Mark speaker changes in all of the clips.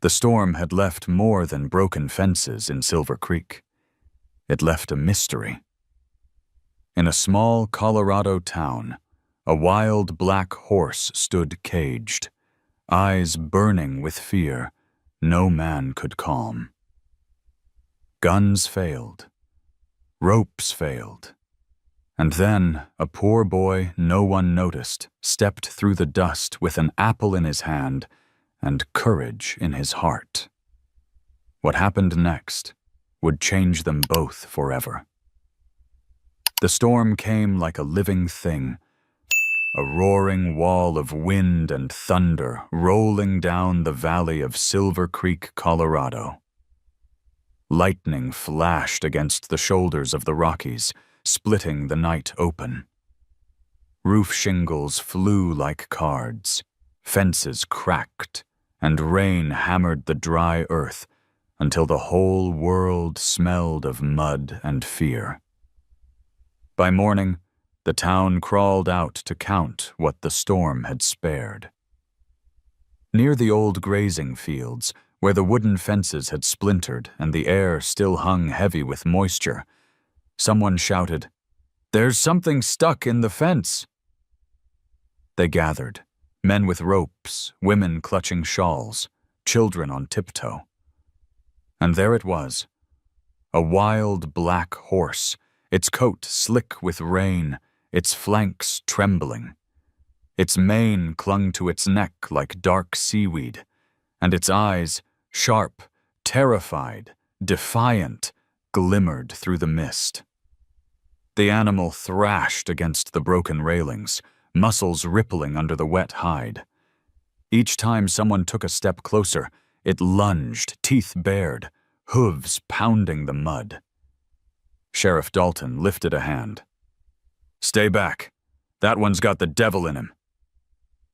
Speaker 1: The storm had left more than broken fences in Silver Creek. It left a mystery. In a small Colorado town, a wild black horse stood caged, eyes burning with fear no man could calm. Guns failed. Ropes failed. And then a poor boy no one noticed stepped through the dust with an apple in his hand and courage in his heart. What happened next would change them both forever. The storm came like a living thing, a roaring wall of wind and thunder rolling down the valley of Silver Creek, Colorado. Lightning flashed against the shoulders of the Rockies, splitting the night open. Roof shingles flew like cards, fences cracked, and rain hammered the dry earth until the whole world smelled of mud and fear. By morning, the town crawled out to count what the storm had spared. Near the old grazing fields, where the wooden fences had splintered and the air still hung heavy with moisture, someone shouted, "There's something stuck in the fence!" They gathered, men with ropes, women clutching shawls, children on tiptoe. And there it was, a wild black horse, its coat slick with rain, its flanks trembling. Its mane clung to its neck like dark seaweed, and its eyes, sharp, terrified, defiant, glimmered through the mist. The animal thrashed against the broken railings, muscles rippling under the wet hide. Each time someone took a step closer, it lunged, teeth bared, hooves pounding the mud. Sheriff Dalton lifted a hand. "Stay back. That one's got the devil in him."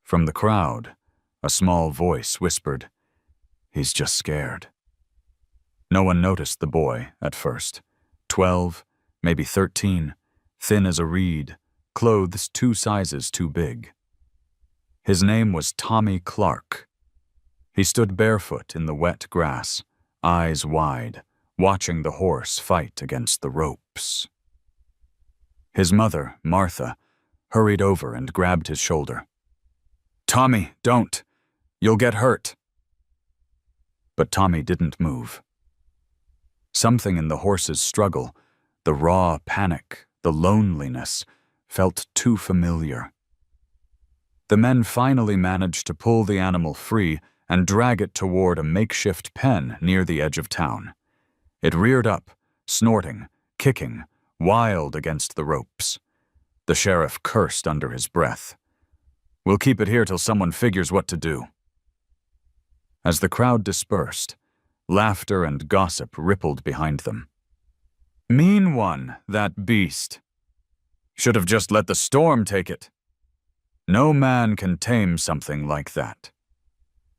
Speaker 1: From the crowd, a small voice whispered, "He's just scared." No one noticed the boy at first. 12, maybe 13, thin as a reed, clothes 2 sizes too big. His name was Tommy Clark. He stood barefoot in the wet grass, eyes wide, watching the horse fight against the ropes. His mother, Martha, hurried over and grabbed his shoulder. "Tommy, don't. You'll get hurt." But Tommy didn't move. Something in the horse's struggle, the raw panic, the loneliness, felt too familiar. The men finally managed to pull the animal free and drag it toward a makeshift pen near the edge of town. It reared up, snorting, kicking, wild against the ropes. The sheriff cursed under his breath. "We'll keep it here till someone figures what to do." As the crowd dispersed, laughter and gossip rippled behind them. "Mean one, that beast. Should have just let the storm take it. No man can tame something like that."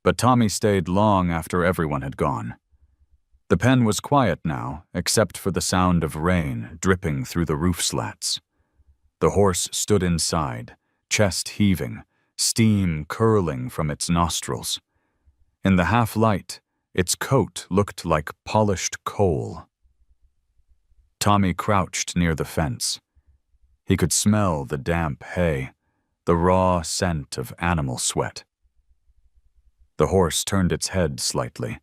Speaker 1: But Tommy stayed long after everyone had gone. The pen was quiet now, except for the sound of rain dripping through the roof slats. The horse stood inside, chest heaving, steam curling from its nostrils. In the half-light, its coat looked like polished coal. Tommy crouched near the fence. He could smell the damp hay, the raw scent of animal sweat. The horse turned its head slightly,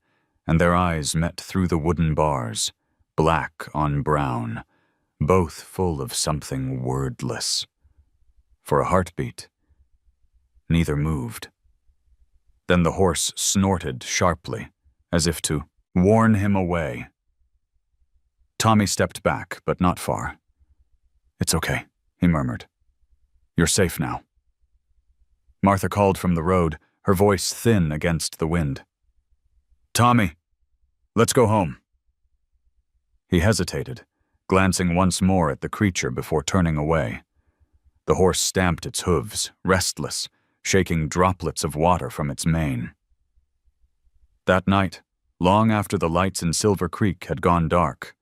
Speaker 1: and their eyes met through the wooden bars, black on brown, both full of something wordless. For a heartbeat, neither moved. Then the horse snorted sharply, as if to warn him away. Tommy stepped back, but not far. "It's okay," he murmured. "You're safe now." Martha called from the road, her voice thin against the wind. "Tommy, let's go home." He hesitated, glancing once more at the creature before turning away. The horse stamped its hooves, restless, shaking droplets of water from its mane. That night, long after the lights in Silver Creek had gone dark,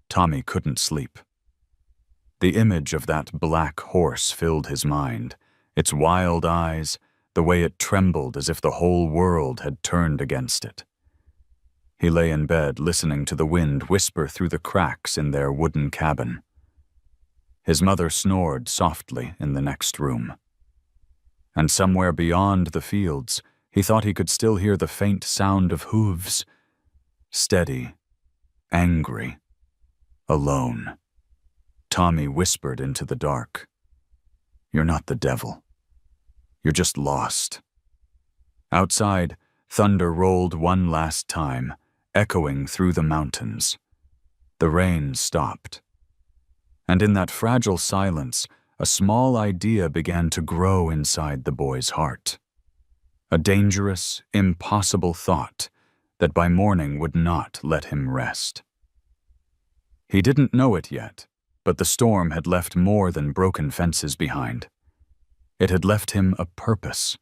Speaker 1: Tommy couldn't sleep. The image of that black horse filled his mind, its wild eyes, the way it trembled as if the whole world had turned against it. He lay in bed listening to the wind whisper through the cracks in their wooden cabin. His mother snored softly in the next room. And somewhere beyond the fields, he thought he could still hear the faint sound of hooves. Steady, angry, alone. Tommy whispered into the dark. "You're not the devil. You're just lost." Outside, thunder rolled one last time, echoing through the mountains. The rain stopped. And in that fragile silence, a small idea began to grow inside the boy's heart. A dangerous, impossible thought that by morning would not let him rest. He didn't know it yet, but the storm had left more than broken fences behind. It had left him a purpose,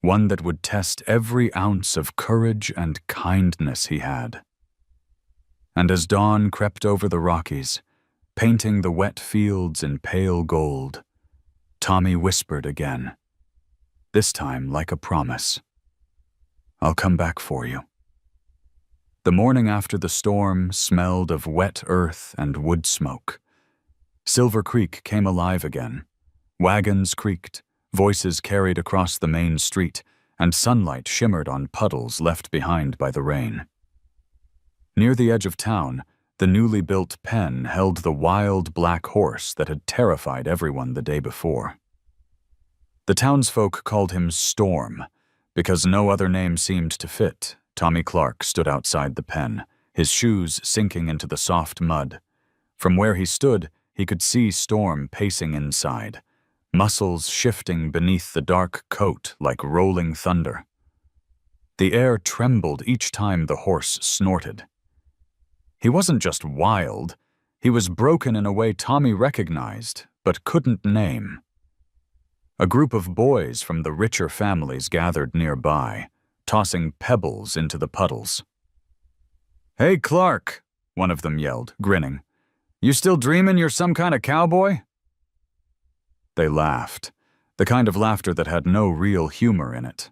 Speaker 1: one that would test every ounce of courage and kindness he had. And as dawn crept over the Rockies, painting the wet fields in pale gold, Tommy whispered again, this time like a promise. "I'll come back for you." The morning after the storm smelled of wet earth and wood smoke. Silver Creek came alive again. Wagons creaked, voices carried across the main street, and sunlight shimmered on puddles left behind by the rain. Near the edge of town, the newly built pen held the wild black horse that had terrified everyone the day before. The townsfolk called him Storm, because no other name seemed to fit. Tommy Clark stood outside the pen, his shoes sinking into the soft mud. From where he stood, he could see Storm pacing inside, muscles shifting beneath the dark coat like rolling thunder. The air trembled each time the horse snorted. He wasn't just wild, he was broken in a way Tommy recognized, but couldn't name. A group of boys from the richer families gathered nearby, tossing pebbles into the puddles. "Hey, Clark," one of them yelled, grinning. "You still dreaming you're some kind of cowboy?" They laughed, the kind of laughter that had no real humor in it.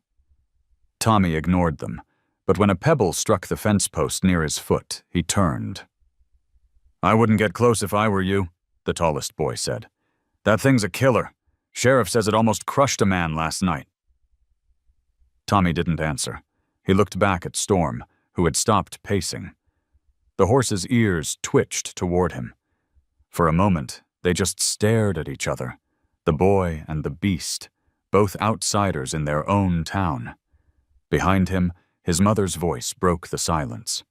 Speaker 1: Tommy ignored them, but when a pebble struck the fence post near his foot, he turned. "I wouldn't get close if I were you," the tallest boy said. "That thing's a killer. Sheriff says it almost crushed a man last night." Tommy didn't answer. He looked back at Storm, who had stopped pacing. The horse's ears twitched toward him. For a moment, they just stared at each other, the boy and the beast, both outsiders in their own town. Behind him, his mother's voice broke the silence.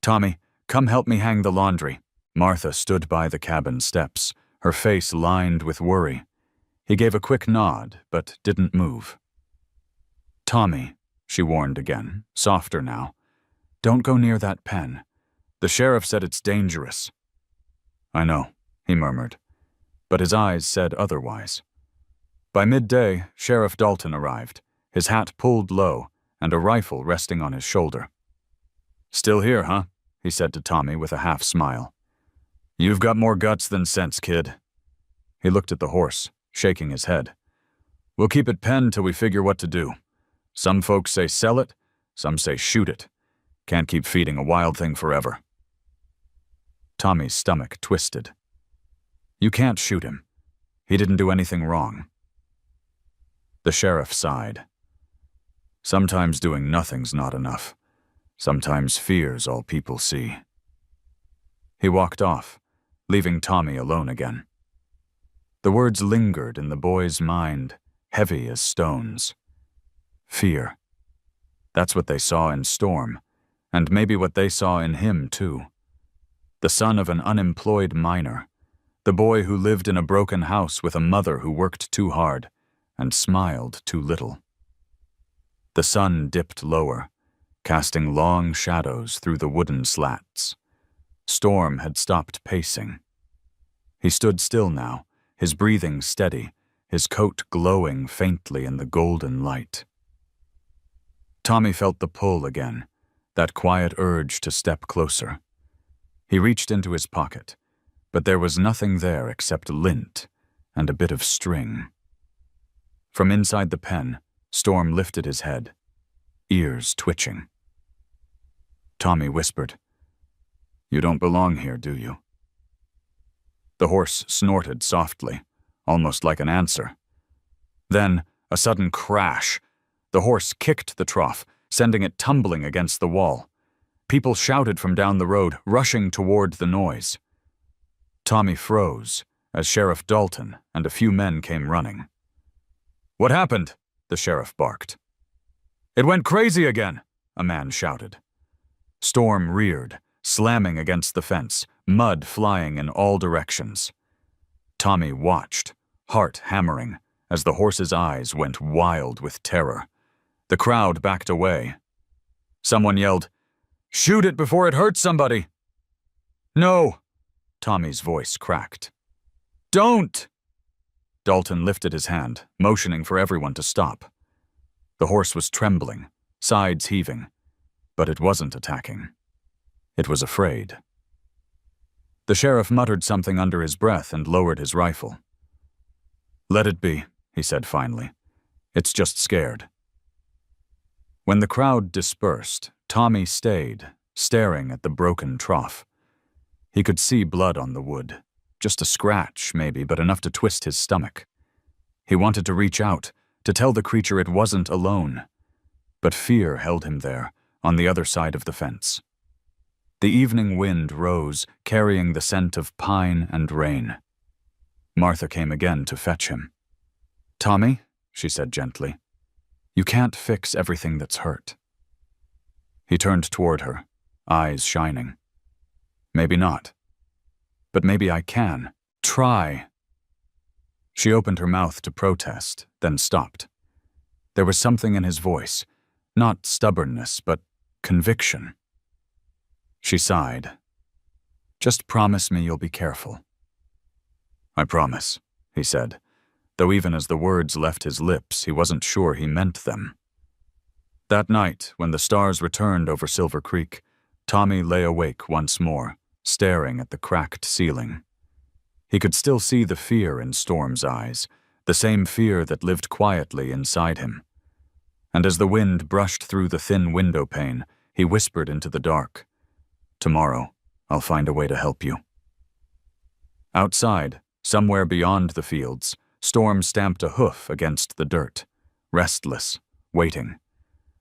Speaker 1: "Tommy, come help me hang the laundry." Martha stood by the cabin steps, her face lined with worry. He gave a quick nod, but didn't move. "Tommy," she warned again, softer now, "don't go near that pen. The sheriff said it's dangerous." "I know," he murmured, but his eyes said otherwise. By midday, Sheriff Dalton arrived, his hat pulled low and a rifle resting on his shoulder. "Still here, huh?" he said to Tommy with a half smile. "You've got more guts than sense, kid." He looked at the horse, shaking his head. "We'll keep it penned till we figure what to do. Some folks say sell it, some say shoot it. Can't keep feeding a wild thing forever." Tommy's stomach twisted. "You can't shoot him. He didn't do anything wrong." The sheriff sighed. "Sometimes doing nothing's not enough. Sometimes fear's all people see." He walked off, leaving Tommy alone again. The words lingered in the boy's mind, heavy as stones. Fear. That's what they saw in Storm, and maybe what they saw in him, too. The son of an unemployed miner, the boy who lived in a broken house with a mother who worked too hard and smiled too little. The sun dipped lower, casting long shadows through the wooden slats. Storm had stopped pacing. He stood still now, his breathing steady, his coat glowing faintly in the golden light. Tommy felt the pull again, that quiet urge to step closer. He reached into his pocket, but there was nothing there except lint and a bit of string. From inside the pen, Storm lifted his head, ears twitching. Tommy whispered. "You don't belong here, do you?" The horse snorted softly, almost like an answer. Then, a sudden crash. The horse kicked the trough, sending it tumbling against the wall. People shouted from down the road, rushing toward the noise. Tommy froze as Sheriff Dalton and a few men came running. "What happened?" the sheriff barked. "It went crazy again," a man shouted. Storm reared, slamming against the fence, mud flying in all directions. Tommy watched, heart hammering, as the horse's eyes went wild with terror. The crowd backed away. Someone yelled, "Shoot it before it hurts somebody!" "No!" Tommy's voice cracked. "Don't!" Dalton lifted his hand, motioning for everyone to stop. The horse was trembling, sides heaving, but it wasn't attacking. It was afraid. The sheriff muttered something under his breath and lowered his rifle. "Let it be," he said finally. "It's just scared." When the crowd dispersed, Tommy stayed, staring at the broken trough. He could see blood on the wood. Just a scratch, maybe, but enough to twist his stomach. He wanted to reach out, to tell the creature it wasn't alone. But fear held him there, on the other side of the fence. The evening wind rose, carrying the scent of pine and rain. Martha came again to fetch him. "Tommy," she said gently, "you can't fix everything that's hurt." He turned toward her, eyes shining. "Maybe not. But maybe I can. Try." She opened her mouth to protest, then stopped. There was something in his voice, not stubbornness, but conviction. She sighed. "Just promise me you'll be careful." "I promise," he said, though even as the words left his lips, he wasn't sure he meant them. That night, when the stars returned over Silver Creek, Tommy lay awake once more, staring at the cracked ceiling. He could still see the fear in Storm's eyes, the same fear that lived quietly inside him. And as the wind brushed through the thin window pane, he whispered into the dark, "Tomorrow, I'll find a way to help you." Outside, somewhere beyond the fields, Storm stamped a hoof against the dirt, restless, waiting.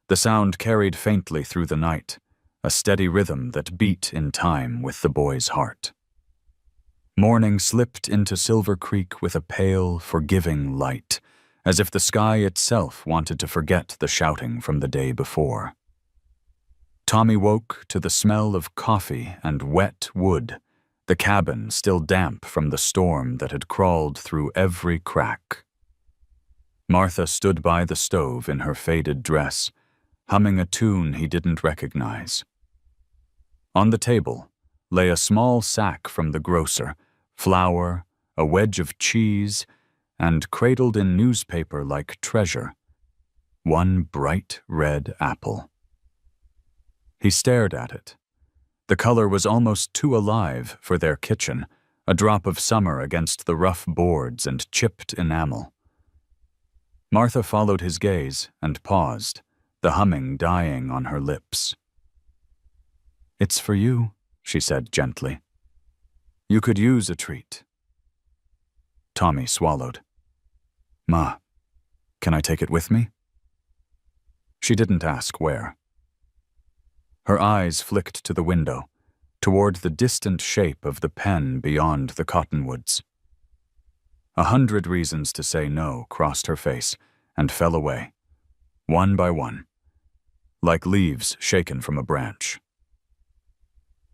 Speaker 1: The sound carried faintly through the night, a steady rhythm that beat in time with the boy's heart. Morning slipped into Silver Creek with a pale, forgiving light, as if the sky itself wanted to forget the shouting from the day before. Tommy woke to the smell of coffee and wet wood, the cabin still damp from the storm that had crawled through every crack. Martha stood by the stove in her faded dress, humming a tune he didn't recognize. On the table lay a small sack from the grocer, flour, a wedge of cheese, and cradled in newspaper like treasure, one bright red apple. He stared at it. The color was almost too alive for their kitchen, a drop of summer against the rough boards and chipped enamel. Martha followed his gaze and paused, the humming dying on her lips. "It's for you," she said gently. "You could use a treat." Tommy swallowed. "Ma, can I take it with me?" She didn't ask where. Her eyes flicked to the window, toward the distant shape of the pen beyond the cottonwoods. 100 reasons to say no crossed her face and fell away, one by one, like leaves shaken from a branch.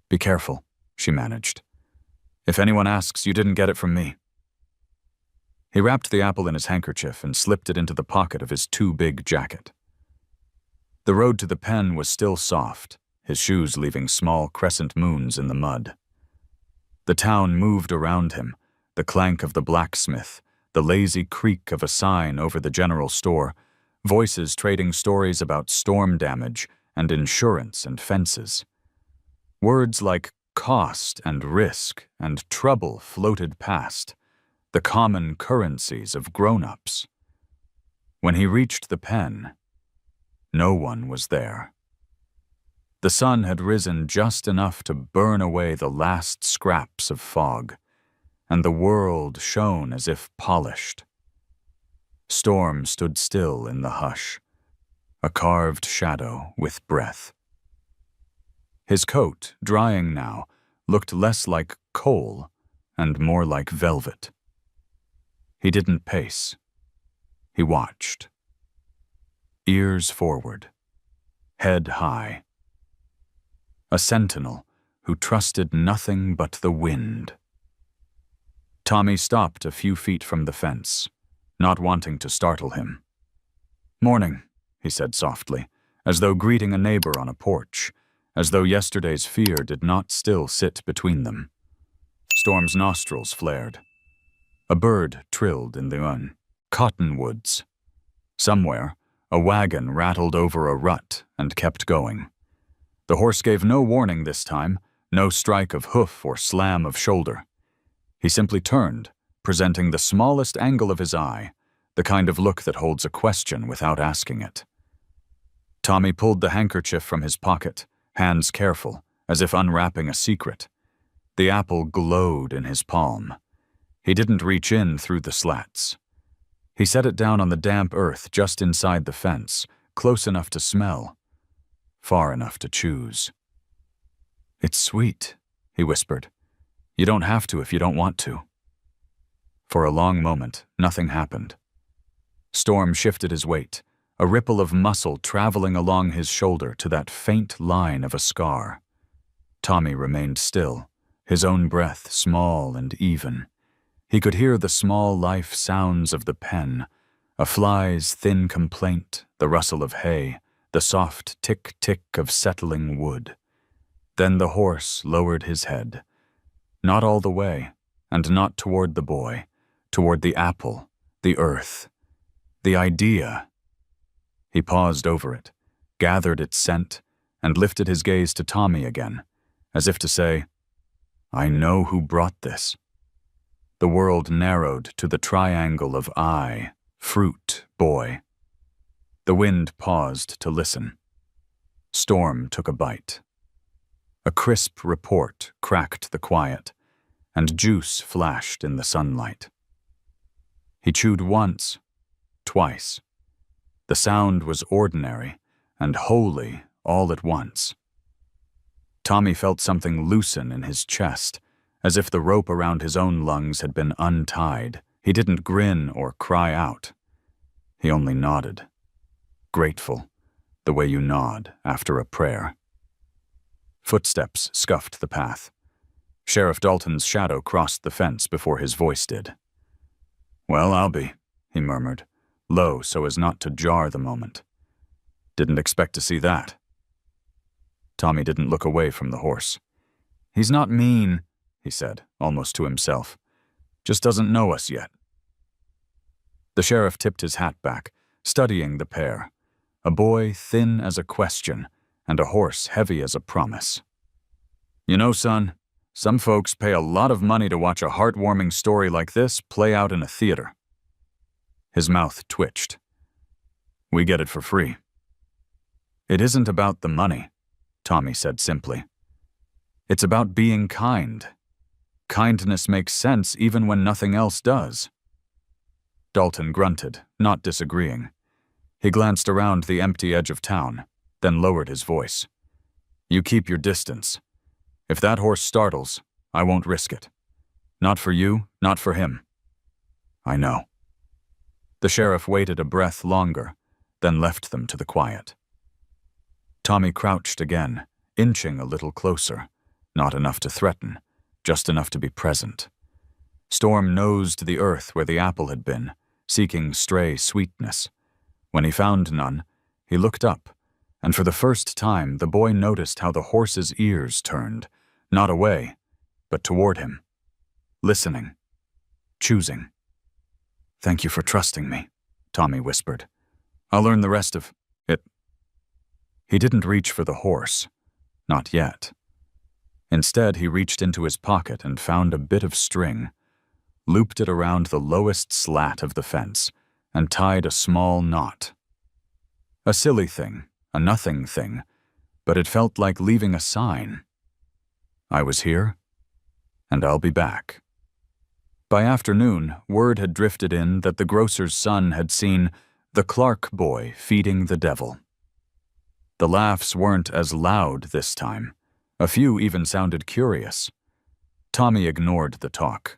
Speaker 1: "Be careful," she managed. "If anyone asks, you didn't get it from me." He wrapped the apple in his handkerchief and slipped it into the pocket of his too-big jacket. The road to the pen was still soft, his shoes leaving small crescent moons in the mud. The town moved around him, the clank of the blacksmith, the lazy creak of a sign over the general store, voices trading stories about storm damage and insurance and fences. Words like cost and risk and trouble floated past, the common currencies of grown-ups. When he reached the pen, no one was there. The sun had risen just enough to burn away the last scraps of fog, and the world shone as if polished. Storm stood still in the hush, a carved shadow with breath. His coat, drying now, looked less like coal and more like velvet. He didn't pace. He watched. Ears forward, head high. A sentinel who trusted nothing but the wind. Tommy stopped a few feet from the fence, not wanting to startle him. "Morning," he said softly, as though greeting a neighbor on a porch, as though yesterday's fear did not still sit between them. Storm's nostrils flared. A bird trilled in the cottonwoods. Somewhere, a wagon rattled over a rut and kept going. The horse gave no warning this time, no strike of hoof or slam of shoulder. He simply turned, presenting the smallest angle of his eye, the kind of look that holds a question without asking it. Tommy pulled the handkerchief from his pocket, hands careful, as if unwrapping a secret. The apple glowed in his palm. He didn't reach in through the slats. He set it down on the damp earth just inside the fence, close enough to smell, far enough to choose. "It's sweet," he whispered. "You don't have to if you don't want to." For a long moment, nothing happened. Storm shifted his weight, a ripple of muscle traveling along his shoulder to that faint line of a scar. Tommy remained still, his own breath small and even. He could hear the small life sounds of the pen, a fly's thin complaint, the rustle of hay, the soft tick-tick of settling wood. Then the horse lowered his head. Not all the way, and not toward the boy, toward the apple, the earth, the idea. He paused over it, gathered its scent, and lifted his gaze to Tommy again, as if to say, "I know who brought this." The world narrowed to the triangle of eye, fruit, boy. The wind paused to listen. Storm took a bite. A crisp report cracked the quiet, and juice flashed in the sunlight. He chewed once, twice. The sound was ordinary and holy all at once. Tommy felt something loosen in his chest, as if the rope around his own lungs had been untied. He didn't grin or cry out. He only nodded. Grateful, the way you nod after a prayer. Footsteps scuffed the path. Sheriff Dalton's shadow crossed the fence before his voice did. "Well, I'll be," he murmured, low so as not to jar the moment. "Didn't expect to see that." Tommy didn't look away from the horse. "He's not mean," he said, almost to himself. "Just doesn't know us yet." The sheriff tipped his hat back, studying the pair, a boy thin as a question and a horse heavy as a promise. "You know, son, some folks pay a lot of money to watch a heartwarming story like this play out in a theater." His mouth twitched. "We get it for free." "It isn't about the money," Tommy said simply. "It's about being kind. Kindness makes sense even when nothing else does." Dalton grunted, not disagreeing. He glanced around the empty edge of town, then lowered his voice. "You keep your distance. If that horse startles, I won't risk it. Not for you, not for him." "I know." The sheriff waited a breath longer, then left them to the quiet. Tommy crouched again, inching a little closer, not enough to threaten, just enough to be present. Storm nosed the earth where the apple had been, seeking stray sweetness. When he found none, he looked up, and for the first time the boy noticed how the horse's ears turned, not away, but toward him. Listening. Choosing. "Thank you for trusting me," Tommy whispered. "I'll learn the rest of it." He didn't reach for the horse. Not yet. Instead, he reached into his pocket and found a bit of string, looped it around the lowest slat of the fence, and tied a small knot. A silly thing, a nothing thing, but it felt like leaving a sign. I was here, and I'll be back. By afternoon, word had drifted in that the grocer's son had seen the Clark boy feeding the devil. The laughs weren't as loud this time. A few even sounded curious. Tommy ignored the talk.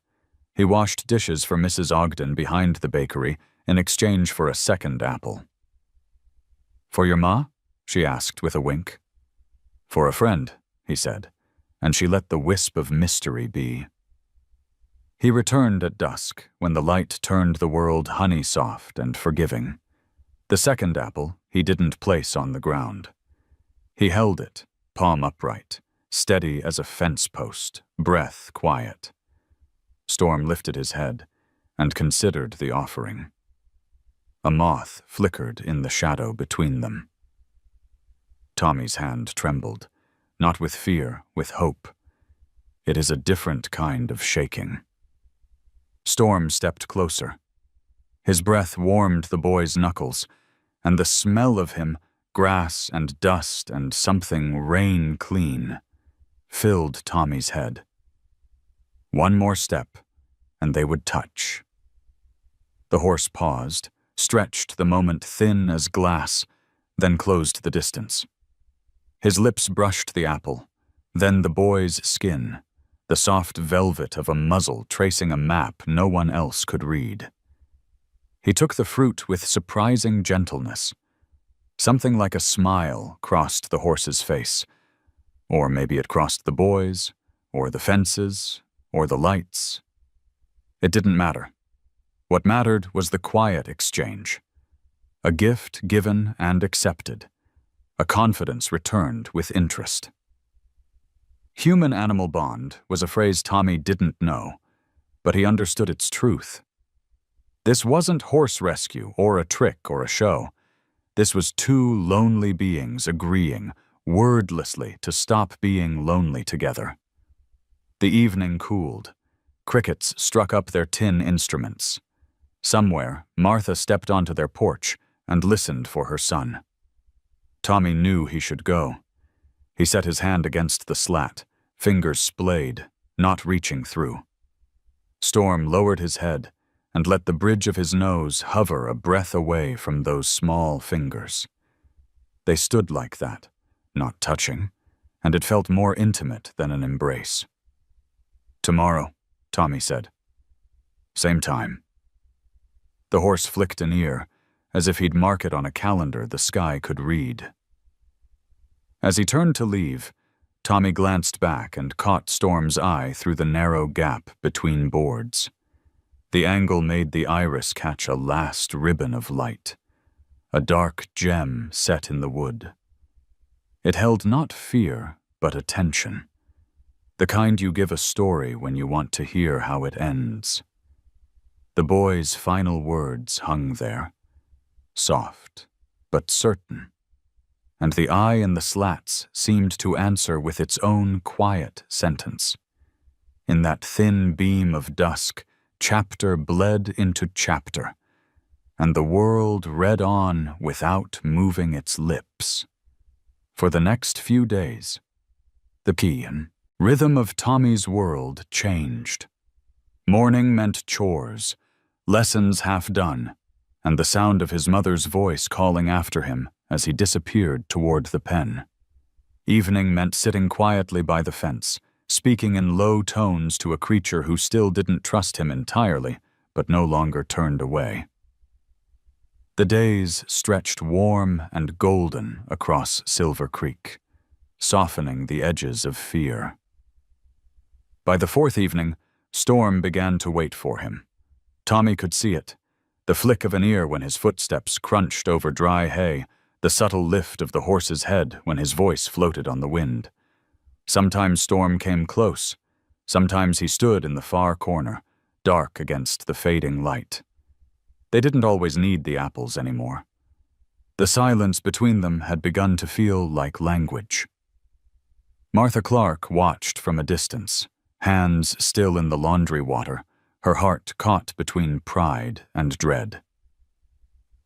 Speaker 1: He washed dishes for Mrs. Ogden behind the bakery in exchange for a second apple. "For your ma?" she asked with a wink. "For a friend," he said, and she let the wisp of mystery be. He returned at dusk, when the light turned the world honey-soft and forgiving. The second apple he didn't place on the ground. He held it, palm upright, steady as a fence post, breath quiet. Storm lifted his head and considered the offering. A moth flickered in the shadow between them. Tommy's hand trembled, not with fear, with hope. It is a different kind of shaking. Storm stepped closer. His breath warmed the boy's knuckles, and the smell of him, grass and dust and something rain clean, filled Tommy's head. One more step, and they would touch. The horse paused, stretched the moment thin as glass, then closed the distance. His lips brushed the apple, then the boy's skin, the soft velvet of a muzzle tracing a map no one else could read. He took the fruit with surprising gentleness. Something like a smile crossed the horse's face, or maybe it crossed the boy's, or the fences, or the lights. It didn't matter. What mattered was the quiet exchange. A gift given and accepted. A confidence returned with interest. Human-animal bond was a phrase Tommy didn't know, but he understood its truth. This wasn't horse rescue or a trick or a show. This was two lonely beings agreeing, wordlessly, to stop being lonely together. The evening cooled. Crickets struck up their tin instruments. Somewhere, Martha stepped onto their porch and listened for her son. Tommy knew he should go. He set his hand against the slat, fingers splayed, not reaching through. Storm lowered his head and let the bridge of his nose hover a breath away from those small fingers. They stood like that, not touching, and it felt more intimate than an embrace. "Tomorrow," Tommy said. "Same time." The horse flicked an ear, as if he'd mark it on a calendar the sky could read. As he turned to leave, Tommy glanced back and caught Storm's eye through the narrow gap between boards. The angle made the iris catch a last ribbon of light, a dark gem set in the wood. It held not fear, but attention, the kind you give a story when you want to hear how it ends. The boy's final words hung there, soft but certain, and the eye in the slats seemed to answer with its own quiet sentence. In that thin beam of dusk, chapter bled into chapter, and the world read on without moving its lips. For the next few days, the key and rhythm of Tommy's world changed. Morning meant chores, lessons half done, and the sound of his mother's voice calling after him as he disappeared toward the pen. Evening meant sitting quietly by the fence, speaking in low tones to a creature who still didn't trust him entirely, but no longer turned away. The days stretched warm and golden across Silver Creek, softening the edges of fear. By the fourth evening, Storm began to wait for him. Tommy could see it, the flick of an ear when his footsteps crunched over dry hay, the subtle lift of the horse's head when his voice floated on the wind. Sometimes Storm came close, sometimes he stood in the far corner, dark against the fading light. They didn't always need the apples anymore. The silence between them had begun to feel like language. Martha Clark watched from a distance, hands still in the laundry water, her heart caught between pride and dread.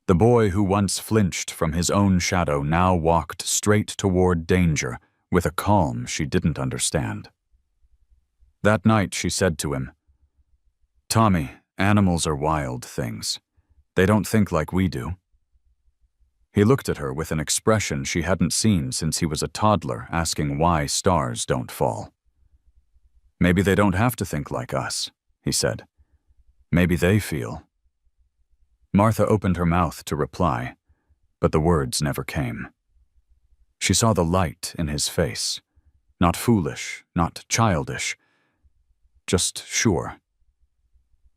Speaker 1: The boy who once flinched from his own shadow now walked straight toward danger with a calm she didn't understand. That night she said to him, "Tommy, animals are wild things. They don't think like we do." He looked at her with an expression she hadn't seen since he was a toddler, asking why stars don't fall. "Maybe they don't have to think like us," he said. "Maybe they feel." Martha opened her mouth to reply, but the words never came. She saw the light in his face, not foolish, not childish, just sure.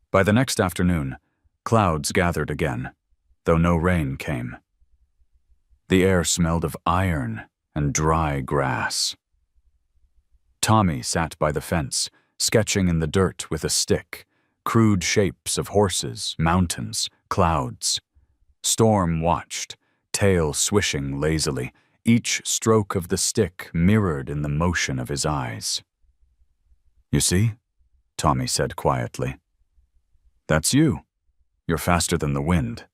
Speaker 1: By the next afternoon, clouds gathered again, though no rain came. The air smelled of iron and dry grass. Tommy sat by the fence, sketching in the dirt with a stick, crude shapes of horses, mountains, clouds. Storm watched, tail swishing lazily, each stroke of the stick mirrored in the motion of his eyes. "You see?" Tommy said quietly. "That's you. You're faster than the wind."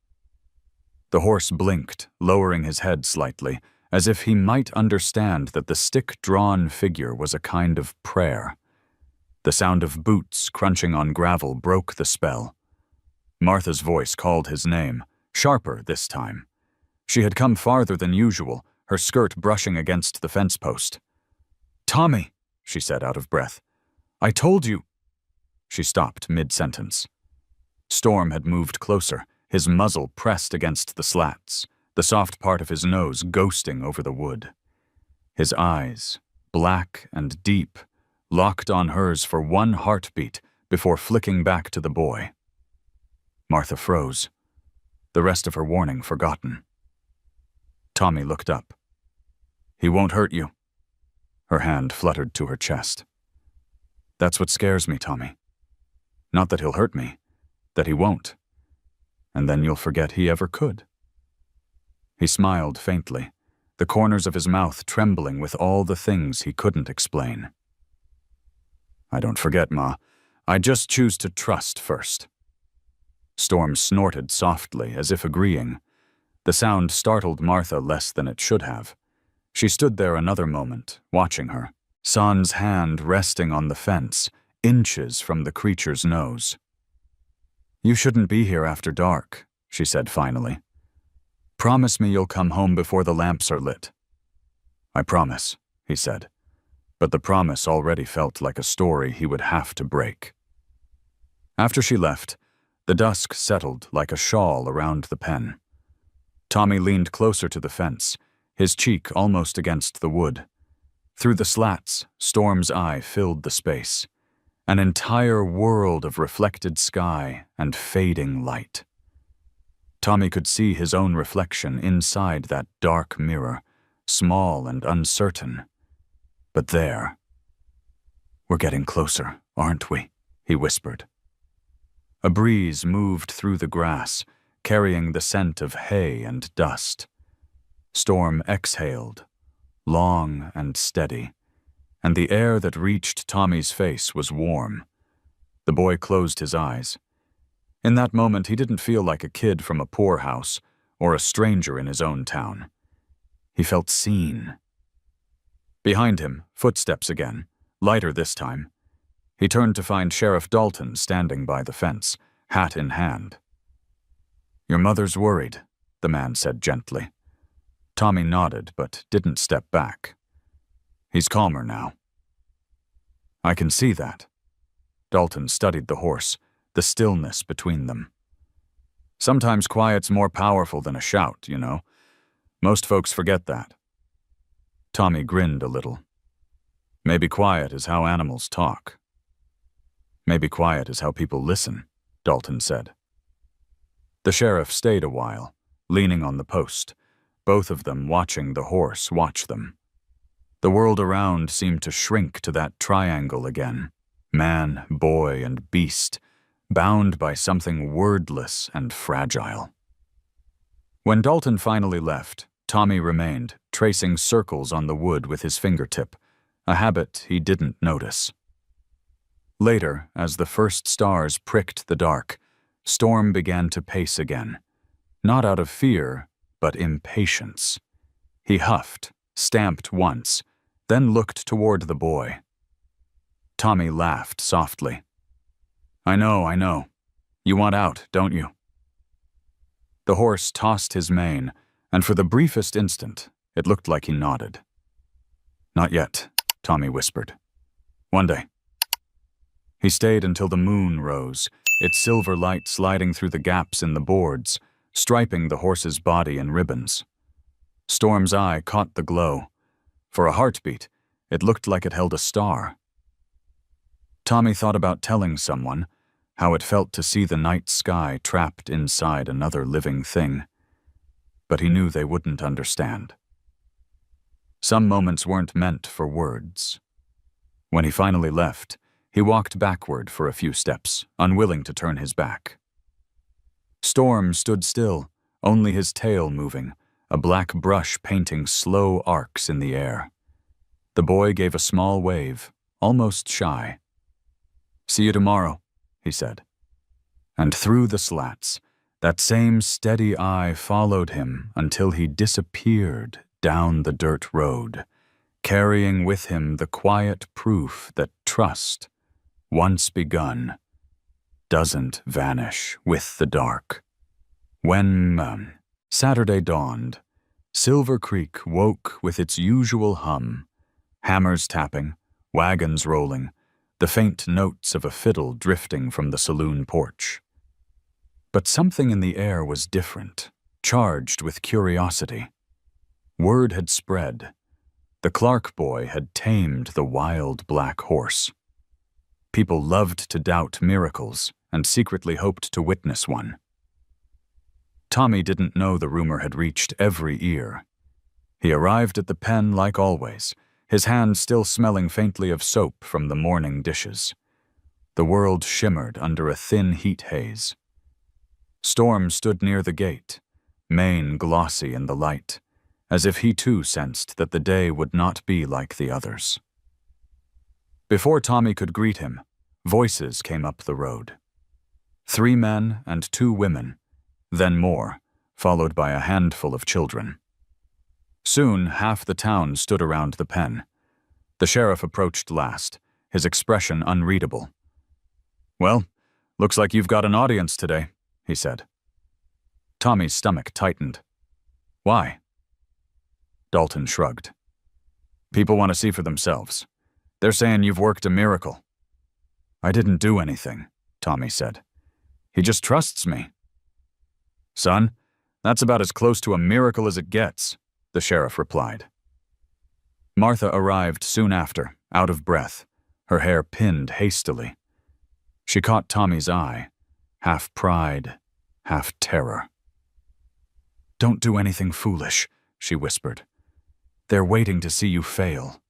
Speaker 1: The horse blinked, lowering his head slightly, as if he might understand that the stick-drawn figure was a kind of prayer. The sound of boots crunching on gravel broke the spell. Martha's voice called his name, sharper this time. She had come farther than usual, her skirt brushing against the fence post. "Tommy," she said out of breath. "I told you." She stopped mid-sentence. Storm had moved closer, his muzzle pressed against the slats, the soft part of his nose ghosting over the wood. His eyes, black and deep, locked on hers for one heartbeat before flicking back to the boy. Martha froze, the rest of her warning forgotten. Tommy looked up. "He won't hurt you." Her hand fluttered to her chest. "That's what scares me, Tommy. Not that he'll hurt me, that he won't. And then you'll forget he ever could." He smiled faintly, the corners of his mouth trembling with all the things he couldn't explain. "I don't forget, Ma. I just choose to trust first." Storm snorted softly, as if agreeing. The sound startled Martha less than it should have. She stood there another moment, watching her, San's hand resting on the fence, inches from the creature's nose. "You shouldn't be here after dark," she said finally. "Promise me you'll come home before the lamps are lit." "I promise," he said, but the promise already felt like a story he would have to break. After she left, the dusk settled like a shawl around the pen. Tommy leaned closer to the fence, his cheek almost against the wood. Through the slats, Storm's eye filled the space, an entire world of reflected sky and fading light. Tommy could see his own reflection inside that dark mirror, small and uncertain. But there. "We're getting closer, aren't we?" he whispered. A breeze moved through the grass, carrying the scent of hay and dust. Storm exhaled, long and steady, and the air that reached Tommy's face was warm. The boy closed his eyes. In that moment, he didn't feel like a kid from a poorhouse or a stranger in his own town. He felt seen. Behind him, footsteps again, lighter this time. He turned to find Sheriff Dalton standing by the fence, hat in hand. "Your mother's worried," the man said gently. Tommy nodded, but didn't step back. "He's calmer now." "I can see that." Dalton studied the horse, the stillness between them. "Sometimes quiet's more powerful than a shout, you know. Most folks forget that." Tommy grinned a little. "Maybe quiet is how animals talk." "Maybe quiet is how people listen," Dalton said. The sheriff stayed a while, leaning on the post, both of them watching the horse watch them. The world around seemed to shrink to that triangle again, man, boy, and beast, bound by something wordless and fragile. When Dalton finally left, Tommy remained, tracing circles on the wood with his fingertip, a habit he didn't notice. Later, as the first stars pricked the dark, Storm began to pace again, not out of fear, but impatience. He huffed, stamped once, then looked toward the boy. Tommy laughed softly. I know. You want out, don't you?" The horse tossed his mane, and for the briefest instant, it looked like he nodded. "Not yet," Tommy whispered. "One day." He stayed until the moon rose, its silver light sliding through the gaps in the boards, striping the horse's body in ribbons. Storm's eye caught the glow. For a heartbeat, it looked like it held a star. Tommy thought about telling someone how it felt to see the night sky trapped inside another living thing, but he knew they wouldn't understand. Some moments weren't meant for words. When he finally left, he walked backward for a few steps, unwilling to turn his back. Storm stood still, only his tail moving, a black brush painting slow arcs in the air. The boy gave a small wave, almost shy. "See you tomorrow," he said. And through the slats, that same steady eye followed him until he disappeared down the dirt road, carrying with him the quiet proof that trust, once begun, doesn't vanish with the dark. When Saturday dawned, Silver Creek woke with its usual hum, hammers tapping, wagons rolling, the faint notes of a fiddle drifting from the saloon porch. But something in the air was different, charged with curiosity. Word had spread. The Clark boy had tamed the wild black horse. People loved to doubt miracles and secretly hoped to witness one. Tommy didn't know the rumor had reached every ear. He arrived at the pen like always, his hand still smelling faintly of soap from the morning dishes. The world shimmered under a thin heat haze. Storm stood near the gate, mane glossy in the light, as if he too sensed that the day would not be like the others. Before Tommy could greet him, voices came up the road. 3 men and 2 women, then more, followed by a handful of children. Soon, half the town stood around the pen. The sheriff approached last, his expression unreadable. "Well, looks like you've got an audience today," he said. Tommy's stomach tightened. "Why?" Dalton shrugged. "People want to see for themselves. They're saying you've worked a miracle." "I didn't do anything," Tommy said. "He just trusts me." "Son, that's about as close to a miracle as it gets," the sheriff replied. Martha arrived soon after, out of breath, her hair pinned hastily. She caught Tommy's eye, half pride, half terror. "Don't do anything foolish," she whispered. "They're waiting to see you fail."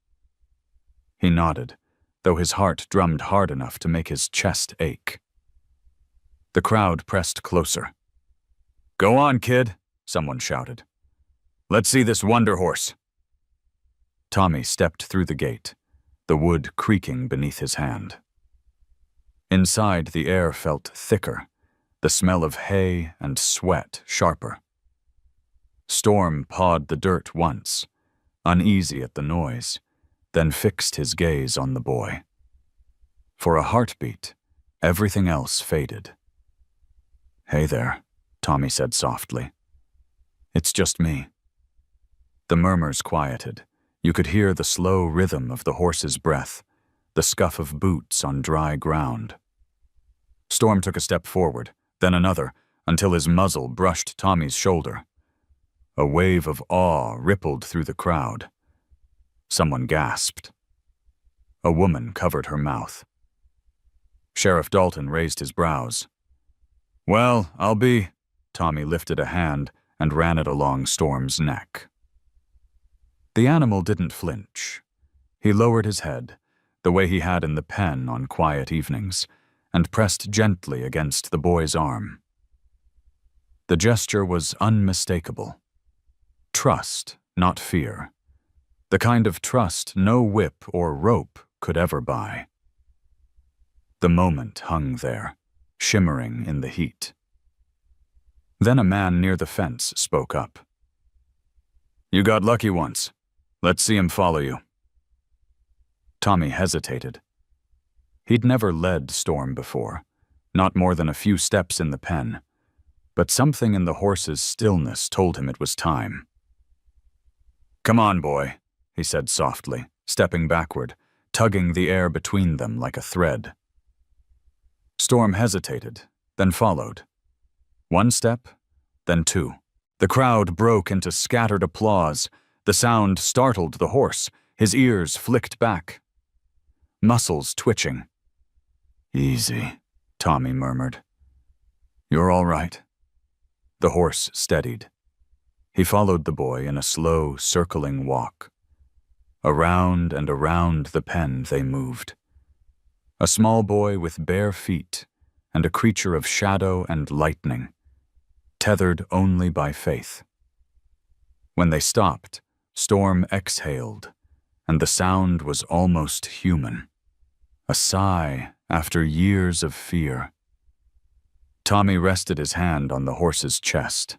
Speaker 1: He nodded, though his heart drummed hard enough to make his chest ache. The crowd pressed closer. "Go on, kid," someone shouted. "Let's see this wonder horse." Tommy stepped through the gate, the wood creaking beneath his hand. Inside, the air felt thicker, the smell of hay and sweat sharper. Storm pawed the dirt once, uneasy at the noise, then fixed his gaze on the boy. For a heartbeat, everything else faded. "Hey there," Tommy said softly. "It's just me." The murmurs quieted. You could hear the slow rhythm of the horse's breath, the scuff of boots on dry ground. Storm took a step forward, then another, until his muzzle brushed Tommy's shoulder. A wave of awe rippled through the crowd. Someone gasped. A woman covered her mouth. Sheriff Dalton raised his brows. "Well, I'll be—" Tommy lifted a hand and ran it along Storm's neck. The animal didn't flinch. He lowered his head, the way he had in the pen on quiet evenings, and pressed gently against the boy's arm. The gesture was unmistakable. Trust, not fear. The kind of trust no whip or rope could ever buy. The moment hung there, shimmering in the heat. Then a man near the fence spoke up. "You got lucky once. Let's see him follow you." Tommy hesitated. He'd never led Storm before, not more than a few steps in the pen, but something in the horse's stillness told him it was time. "Come on, boy," he said softly, stepping backward, tugging the air between them like a thread. Storm hesitated, then followed. One step, then two. The crowd broke into scattered applause. The sound startled the horse. His ears flicked back, muscles twitching. "Easy," Tommy murmured. "You're all right." The horse steadied. He followed the boy in a slow, circling walk. Around and around the pen they moved. A small boy with bare feet and a creature of shadow and lightning, tethered only by faith. When they stopped, Storm exhaled, and the sound was almost human. A sigh after years of fear. Tommy rested his hand on the horse's chest.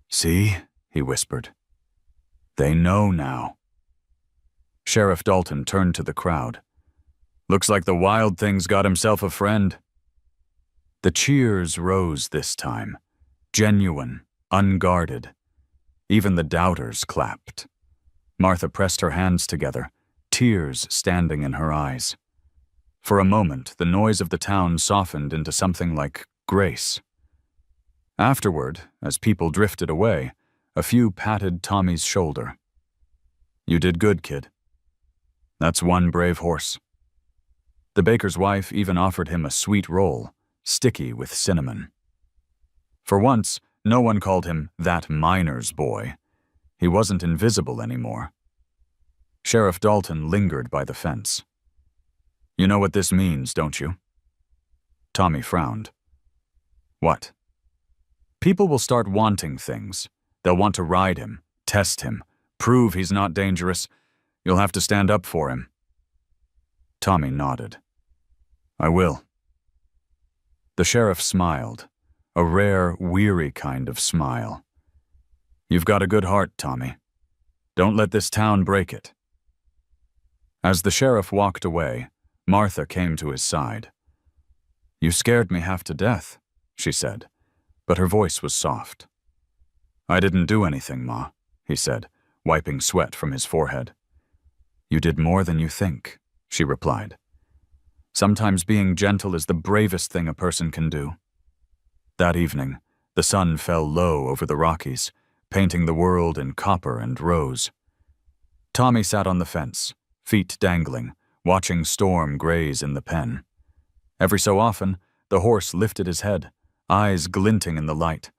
Speaker 1: "See," he whispered. "They know now." Sheriff Dalton turned to the crowd. "Looks like the wild thing's got himself a friend." The cheers rose this time, genuine, unguarded. Even the doubters clapped. Martha pressed her hands together, tears standing in her eyes. For a moment, the noise of the town softened into something like grace. Afterward, as people drifted away, a few patted Tommy's shoulder. "You did good, kid. That's one brave horse." The baker's wife even offered him a sweet roll, sticky with cinnamon. For once, no one called him that miner's boy. He wasn't invisible anymore. Sheriff Dalton lingered by the fence. "You know what this means, don't you?" Tommy frowned. "What?" "People will start wanting things. They'll want to ride him, test him, prove he's not dangerous. You'll have to stand up for him." Tommy nodded. "I will." The sheriff smiled, a rare, weary kind of smile. "You've got a good heart, Tommy. Don't let this town break it." As the sheriff walked away, Martha came to his side. "You scared me half to death," she said, but her voice was soft. "I didn't do anything, Ma," he said, wiping sweat from his forehead. "You did more than you think," she replied. "Sometimes being gentle is the bravest thing a person can do." That evening, the sun fell low over the Rockies, painting the world in copper and rose. Tommy sat on the fence, feet dangling, watching Storm graze in the pen. Every so often, the horse lifted his head, eyes glinting in the light,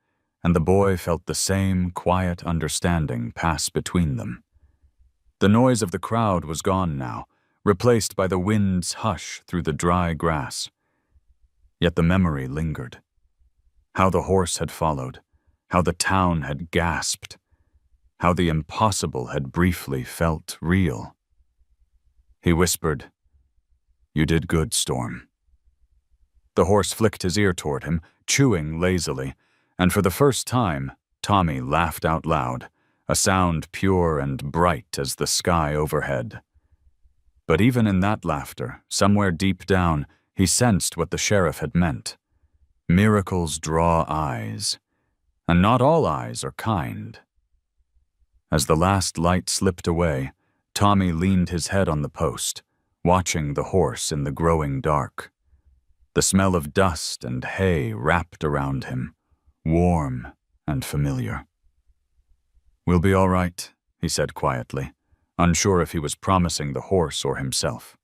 Speaker 1: and the boy felt the same quiet understanding pass between them. The noise of the crowd was gone now, replaced by the wind's hush through the dry grass. Yet the memory lingered. How the horse had followed, how the town had gasped, how the impossible had briefly felt real. He whispered, "You did good, Storm." The horse flicked his ear toward him, chewing lazily, and for the first time, Tommy laughed out loud, a sound pure and bright as the sky overhead. But even in that laughter, somewhere deep down, he sensed what the sheriff had meant. Miracles draw eyes, and not all eyes are kind. As the last light slipped away, Tommy leaned his head on the post, watching the horse in the growing dark. The smell of dust and hay wrapped around him, warm and familiar. "We'll be all right," he said quietly, unsure if he was promising the horse or himself.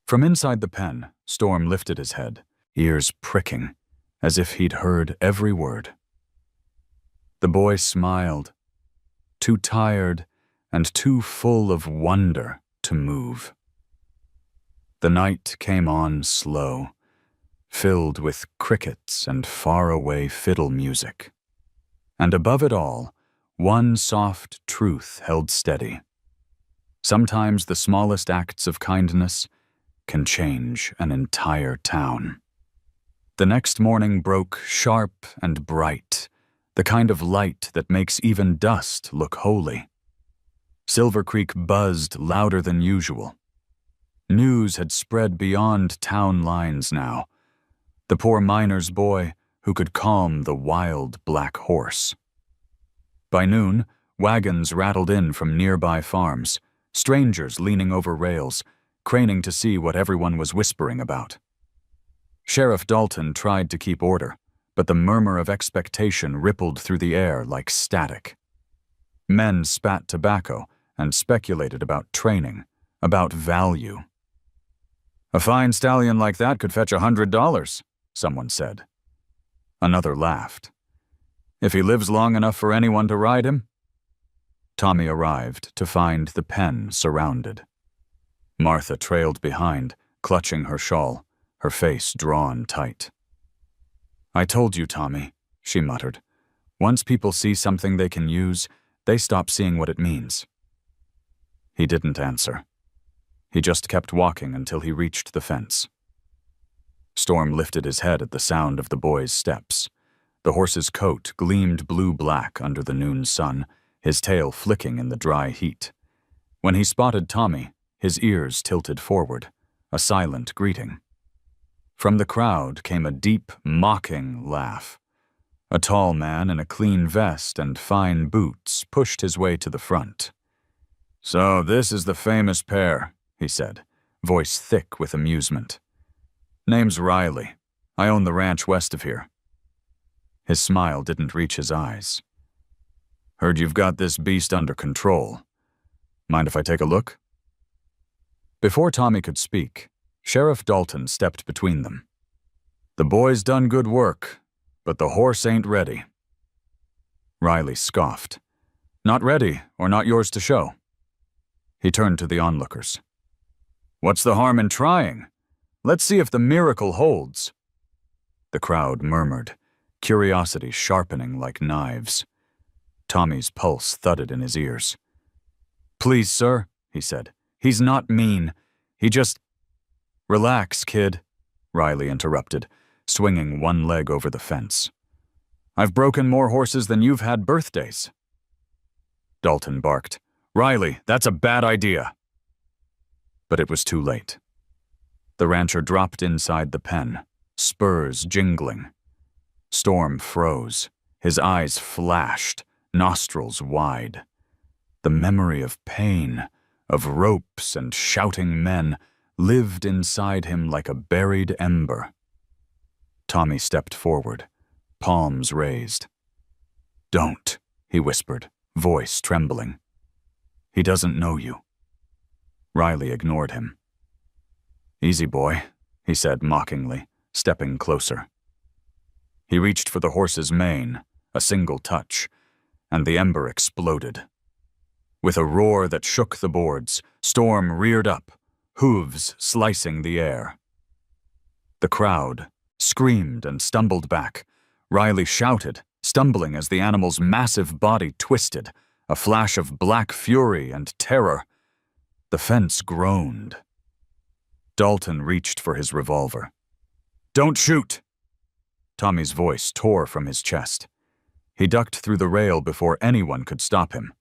Speaker 1: From inside the pen, Storm lifted his head, ears pricking, as if he'd heard every word. The boy smiled, too tired and too full of wonder to move. The night came on slow, filled with crickets and faraway fiddle music. And above it all, one soft truth held steady. Sometimes the smallest acts of kindness can change an entire town. The next morning broke sharp and bright, the kind of light that makes even dust look holy. Silver Creek buzzed louder than usual. News had spread beyond town lines now. The poor miner's boy who could calm the wild black horse. By noon, wagons rattled in from nearby farms, strangers leaning over rails, craning to see what everyone was whispering about. Sheriff Dalton tried to keep order, but the murmur of expectation rippled through the air like static. Men spat tobacco and speculated about training, about value. "A fine stallion like that could fetch $100, someone said. Another laughed. "If he lives long enough for anyone to ride him?" Tommy arrived to find the pen surrounded. Martha trailed behind, clutching her shawl, her face drawn tight. "I told you, Tommy," she muttered. "Once people see something they can use, they stop seeing what it means." He didn't answer. He just kept walking until he reached the fence. Storm lifted his head at the sound of the boy's steps. The horse's coat gleamed blue-black under the noon sun, his tail flicking in the dry heat. When he spotted Tommy, his ears tilted forward, a silent greeting. From the crowd came a deep, mocking laugh. A tall man in a clean vest and fine boots pushed his way to the front. "So this is the famous pair," he said, voice thick with amusement. "Name's Riley. I own the ranch west of here." His smile didn't reach his eyes. "Heard you've got this beast under control. Mind if I take a look?" Before Tommy could speak, Sheriff Dalton stepped between them. "The boy's done good work, but the horse ain't ready." Riley scoffed. "Not ready, or not yours to show." He turned to the onlookers. "What's the harm in trying? Let's see if the miracle holds." The crowd murmured, curiosity sharpening like knives. Tommy's pulse thudded in his ears. "Please, sir," he said. "He's not mean. He just—" "Relax, kid," Riley interrupted, swinging one leg over the fence. "I've broken more horses than you've had birthdays." Dalton barked, "Riley, that's a bad idea." But it was too late. The rancher dropped inside the pen, spurs jingling. Storm froze. His eyes flashed, nostrils wide. The memory of pain, of ropes and shouting men, lived inside him like a buried ember. Tommy stepped forward, palms raised. "Don't," he whispered, voice trembling. "He doesn't know you." Riley ignored him. "Easy, boy," he said mockingly, stepping closer. He reached for the horse's mane, a single touch, and the ember exploded. With a roar that shook the boards, Storm reared up, hooves slicing the air. The crowd screamed and stumbled back. Riley shouted, stumbling as the animal's massive body twisted, a flash of black fury and terror. The fence groaned. Dalton reached for his revolver. "Don't shoot!" Tommy's voice tore from his chest. He ducked through the rail before anyone could stop him.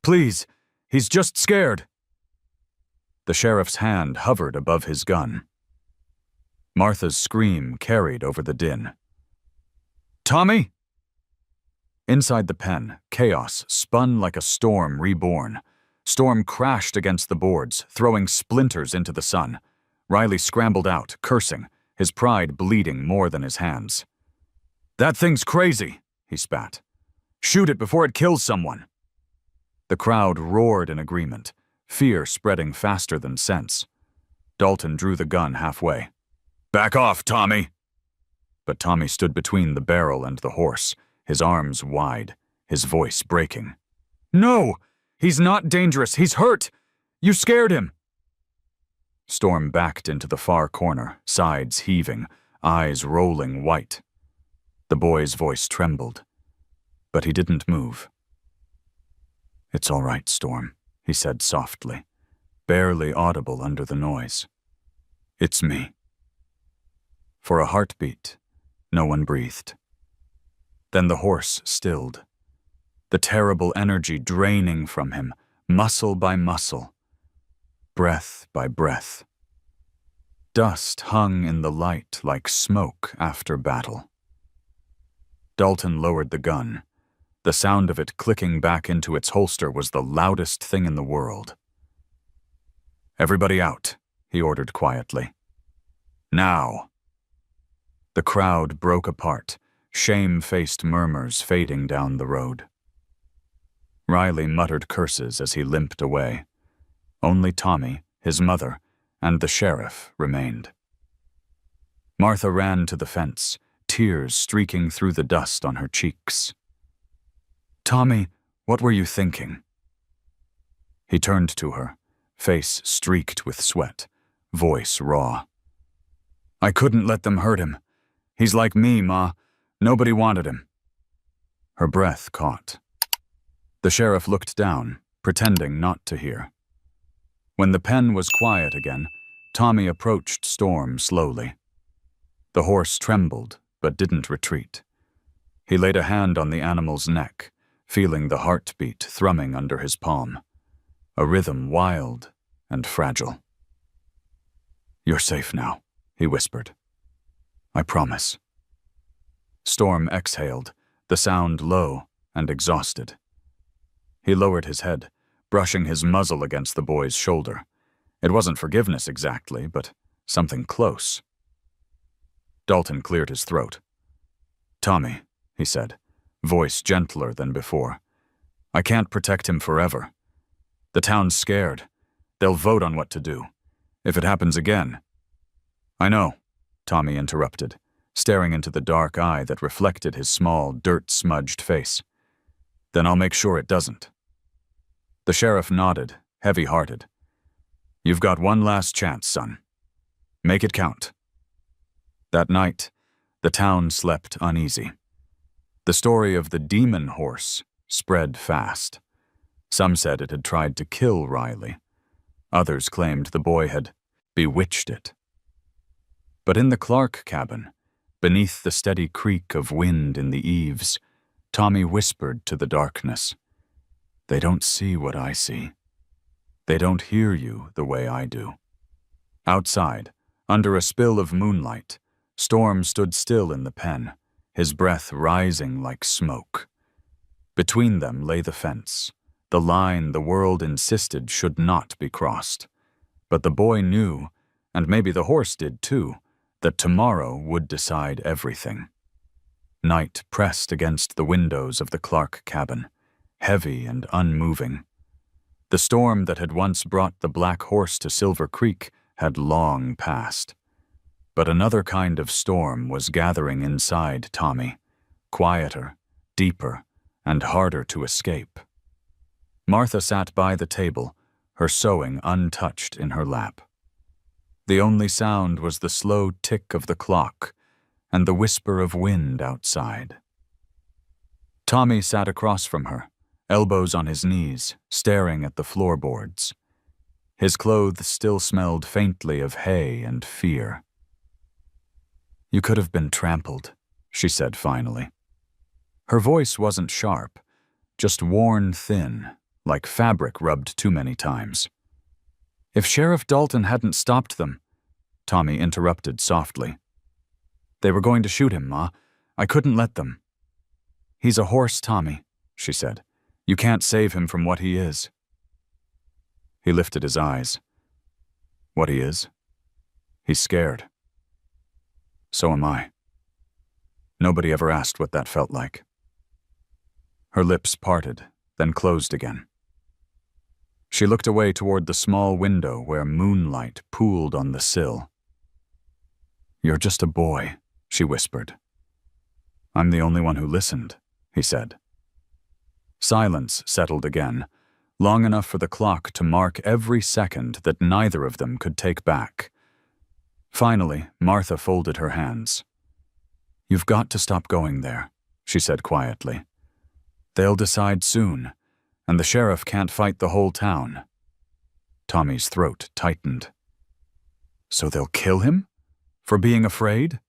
Speaker 1: "Please, he's just scared." The sheriff's hand hovered above his gun. Martha's scream carried over the din. "Tommy!" Inside the pen, chaos spun like a storm reborn. Storm crashed against the boards, throwing splinters into the sun. Riley scrambled out, cursing, his pride bleeding more than his hands. "That thing's crazy," he spat. "Shoot it before it kills someone." The crowd roared in agreement, fear spreading faster than sense. Dalton drew the gun halfway. "Back off, Tommy!" But Tommy stood between the barrel and the horse, his arms wide, his voice breaking. "No! He's not dangerous. He's hurt. You scared him." Storm backed into the far corner, sides heaving, eyes rolling white. The boy's voice trembled, but he didn't move. "It's all right, Storm," he said softly, barely audible under the noise. "It's me." For a heartbeat, no one breathed. Then the horse stilled, the terrible energy draining from him, muscle by muscle, breath by breath. Dust hung in the light like smoke after battle. Dalton lowered the gun. The sound of it clicking back into its holster was the loudest thing in the world. "Everybody out," he ordered quietly. "Now." The crowd broke apart, shame-faced murmurs fading down the road. Riley muttered curses as he limped away. Only Tommy, his mother, and the sheriff remained. Martha ran to the fence, tears streaking through the dust on her cheeks. "Tommy, what were you thinking?" He turned to her, face streaked with sweat, voice raw. "I couldn't let them hurt him. He's like me, Ma. Nobody wanted him." Her breath caught. The sheriff looked down, pretending not to hear. When the pen was quiet again, Tommy approached Storm slowly. The horse trembled, but didn't retreat. He laid a hand on the animal's neck, feeling the heartbeat thrumming under his palm, a rhythm wild and fragile. "You're safe now," he whispered. "I promise." Storm exhaled, the sound low and exhausted. He lowered his head, brushing his muzzle against the boy's shoulder. It wasn't forgiveness exactly, but something close. Dalton cleared his throat. "Tommy," he said, voice gentler than before, "I can't protect him forever. The town's scared. They'll vote on what to do. If it happens again—" "I know," Tommy interrupted, staring into the dark eye that reflected his small, dirt-smudged face. "Then I'll make sure it doesn't." The sheriff nodded, heavy-hearted. "You've got one last chance, son. Make it count." That night, the town slept uneasy. The story of the demon horse spread fast. Some said it had tried to kill Riley. Others claimed the boy had bewitched it. But in the Clark cabin, beneath the steady creak of wind in the eaves, Tommy whispered to the darkness, "They don't see what I see. They don't hear you the way I do." Outside, under a spill of moonlight, Storm stood still in the pen, his breath rising like smoke. Between them lay the fence, the line the world insisted should not be crossed. But the boy knew, and maybe the horse did too, that tomorrow would decide everything. Night pressed against the windows of the Clark cabin, heavy and unmoving. The storm that had once brought the Black Horse to Silver Creek had long passed. But another kind of storm was gathering inside Tommy, quieter, deeper, and harder to escape. Martha sat by the table, her sewing untouched in her lap. The only sound was the slow tick of the clock and the whisper of wind outside. Tommy sat across from her, elbows on his knees, staring at the floorboards. His clothes still smelled faintly of hay and fear. "You could have been trampled," she said finally. Her voice wasn't sharp, just worn thin, like fabric rubbed too many times. "If Sheriff Dalton hadn't stopped them," Tommy interrupted softly. "They were going to shoot him, Ma. I couldn't let them." "He's a horse, Tommy," she said. "You can't save him from what he is." He lifted his eyes. "What he is? He's scared. So am I. Nobody ever asked what that felt like." Her lips parted, then closed again. She looked away toward the small window where moonlight pooled on the sill. "You're just a boy," she whispered. "I'm the only one who listened," he said. Silence settled again, long enough for the clock to mark every second that neither of them could take back. Finally, Martha folded her hands. "You've got to stop going there," she said quietly. "They'll decide soon, and the sheriff can't fight the whole town." Tommy's throat tightened. "So they'll kill him? For being afraid?"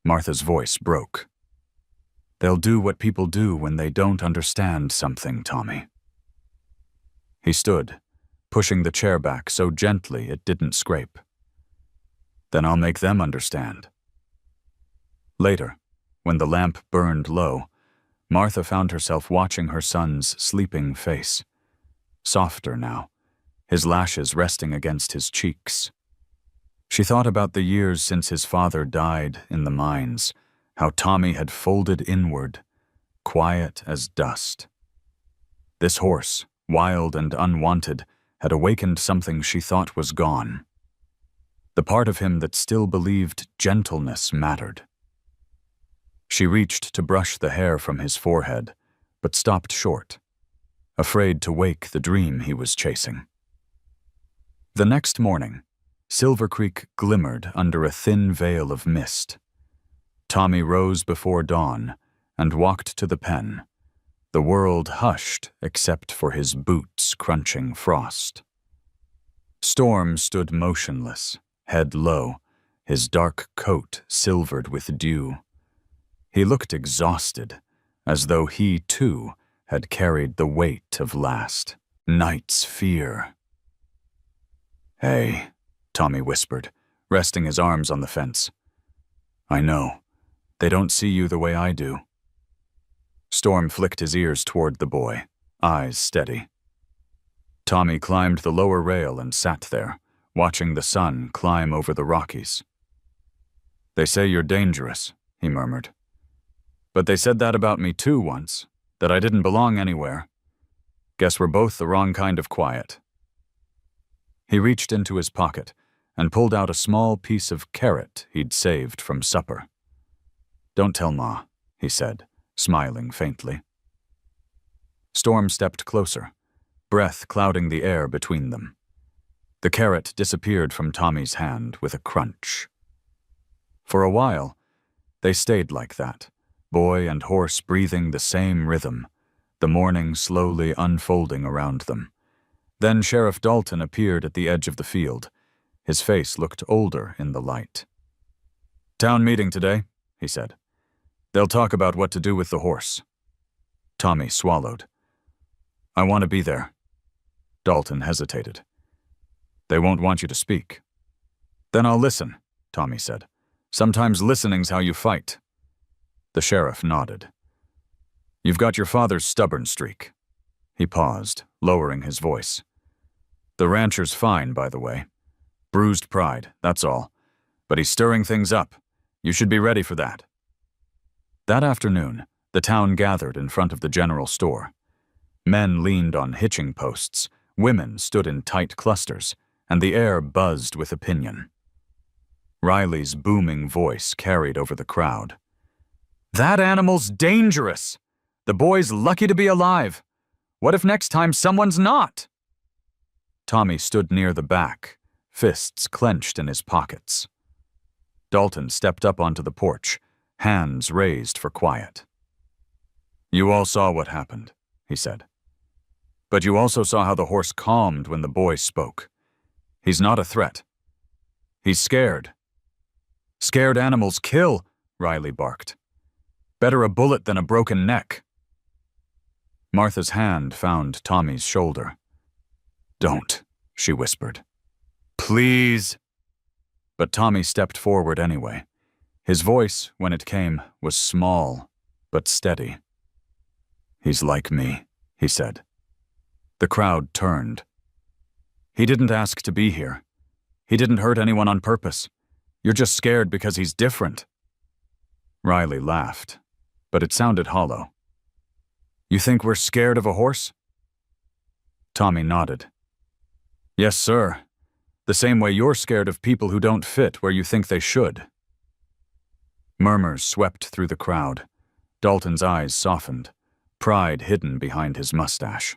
Speaker 1: Martha's voice broke. They'll do what people do when they don't understand something, Tommy. He stood, pushing the chair back so gently it didn't scrape. Then I'll make them understand. Later, when the lamp burned low, Martha found herself watching her son's sleeping face. Softer now, his lashes resting against his cheeks. She thought about the years since his father died in the mines, how Tommy had folded inward, quiet as dust. This horse, wild and unwanted, had awakened something she thought was gone. The part of him that still believed gentleness mattered. She reached to brush the hair from his forehead, but stopped short, afraid to wake the dream he was chasing. The next morning, Silver Creek glimmered under a thin veil of mist. Tommy rose before dawn and walked to the pen, the world hushed except for his boots crunching frost. Storm stood motionless, head low, his dark coat silvered with dew. He looked exhausted, as though he, too, had carried the weight of last night's fear. "Hey," Tommy whispered, resting his arms on the fence. "I know. They don't see you the way I do." Storm flicked his ears toward the boy, eyes steady. Tommy climbed the lower rail and sat there, watching the sun climb over the Rockies. "They say you're dangerous," he murmured. "But they said that about me too once, that I didn't belong anywhere. Guess we're both the wrong kind of quiet." He reached into his pocket and pulled out a small piece of carrot he'd saved from supper. "Don't tell Ma," he said, smiling faintly. Storm stepped closer, breath clouding the air between them. The carrot disappeared from Tommy's hand with a crunch. For a while, they stayed like that, boy and horse breathing the same rhythm, the morning slowly unfolding around them. Then Sheriff Dalton appeared at the edge of the field. His face looked older in the light. "Town meeting today," he said. "They'll talk about what to do with the horse." Tommy swallowed. "I want to be there." Dalton hesitated. "They won't want you to speak." "Then I'll listen," Tommy said. "Sometimes listening's how you fight." The sheriff nodded. "You've got your father's stubborn streak." He paused, lowering his voice. "The rancher's fine, by the way. Bruised pride, that's all. But he's stirring things up. You should be ready for that." That afternoon, the town gathered in front of the general store. Men leaned on hitching posts, women stood in tight clusters, and the air buzzed with opinion. Riley's booming voice carried over the crowd. "That animal's dangerous! The boy's lucky to be alive! What if next time someone's not?" Tommy stood near the back, fists clenched in his pockets. Dalton stepped up onto the porch, hands raised for quiet. "You all saw what happened," he said. "But you also saw how the horse calmed when the boy spoke. He's not a threat. He's scared." "Scared animals kill," Riley barked. "Better a bullet than a broken neck." Martha's hand found Tommy's shoulder. "Don't," she whispered. "Please." But Tommy stepped forward anyway. His voice, when it came, was small, but steady. "He's like me," he said. The crowd turned. "He didn't ask to be here. He didn't hurt anyone on purpose. You're just scared because he's different." Riley laughed, but it sounded hollow. "You think we're scared of a horse?" Tommy nodded. "Yes, sir. The same way you're scared of people who don't fit where you think they should." Murmurs swept through the crowd. Dalton's eyes softened, pride hidden behind his mustache.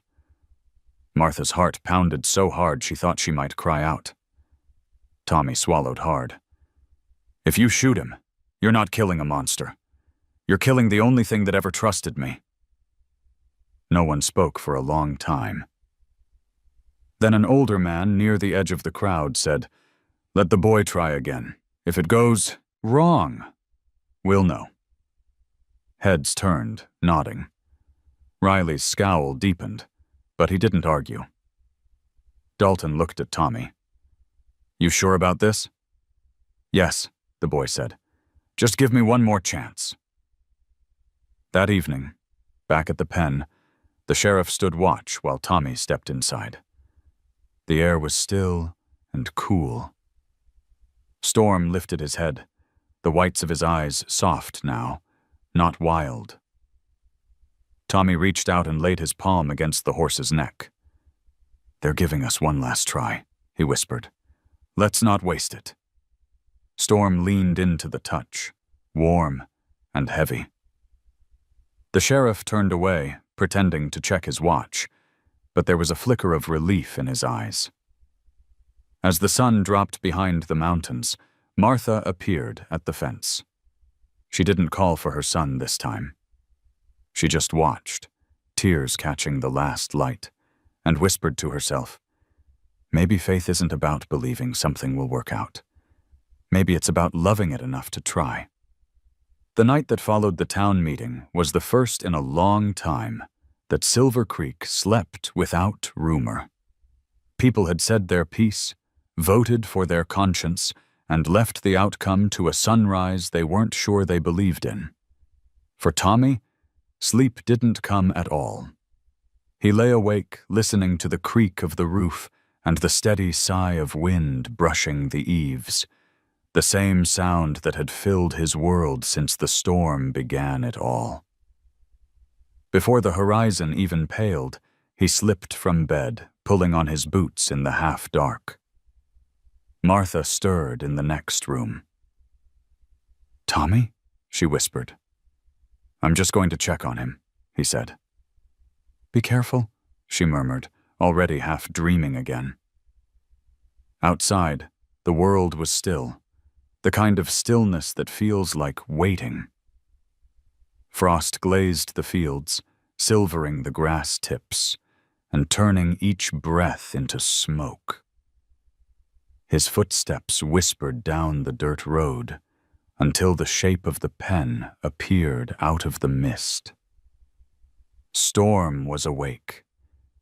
Speaker 1: Martha's heart pounded so hard she thought she might cry out. Tommy swallowed hard. "If you shoot him, you're not killing a monster. You're killing the only thing that ever trusted me." No one spoke for a long time. Then an older man near the edge of the crowd said, "Let the boy try again. If it goes wrong, We'll know. Heads turned, nodding. Riley's scowl deepened, but he didn't argue. Dalton looked at Tommy. You sure about this? Yes, the boy said. Just give me one more chance. That evening, back at the pen, the sheriff stood watch while Tommy stepped inside. The air was still and cool. Storm lifted his head, the whites of his eyes soft now, not wild. Tommy reached out and laid his palm against the horse's neck. They're giving us one last try, he whispered. Let's not waste it. Storm leaned into the touch, warm and heavy. The sheriff turned away, pretending to check his watch, but there was a flicker of relief in his eyes. As the sun dropped behind the mountains, Martha appeared at the fence. She didn't call for her son this time. She just watched, tears catching the last light, and whispered to herself, maybe faith isn't about believing something will work out. Maybe it's about loving it enough to try. The night that followed the town meeting was the first in a long time that Silver Creek slept without rumor. People had said their piece, voted for their conscience, and left the outcome to a sunrise they weren't sure they believed in. For Tommy, sleep didn't come at all. He lay awake, listening to the creak of the roof and the steady sigh of wind brushing the eaves, the same sound that had filled his world since the storm began it all. Before the horizon even paled, he slipped from bed, pulling on his boots in the half-dark. Martha stirred in the next room. Tommy? She whispered. I'm just going to check on him, he said. Be careful, she murmured, already half dreaming again. Outside, the world was still, the kind of stillness that feels like waiting. Frost glazed the fields, silvering the grass tips, and turning each breath into smoke. His footsteps whispered down the dirt road until the shape of the pen appeared out of the mist. Storm was awake.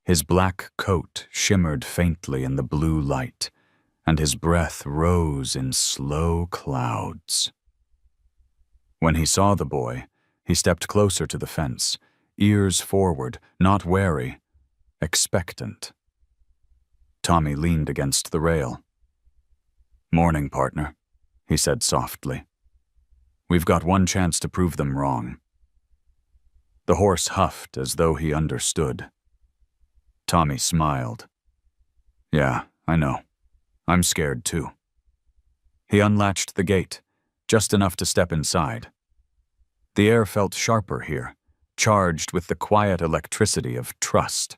Speaker 1: His black coat shimmered faintly in the blue light, and his breath rose in slow clouds. When he saw the boy, he stepped closer to the fence, ears forward, not wary, expectant. Tommy leaned against the rail. Morning, partner, he said softly. We've got one chance to prove them wrong. The horse huffed as though he understood. Tommy smiled. Yeah, I know. I'm scared too. He unlatched the gate, just enough to step inside. The air felt sharper here, charged with the quiet electricity of trust.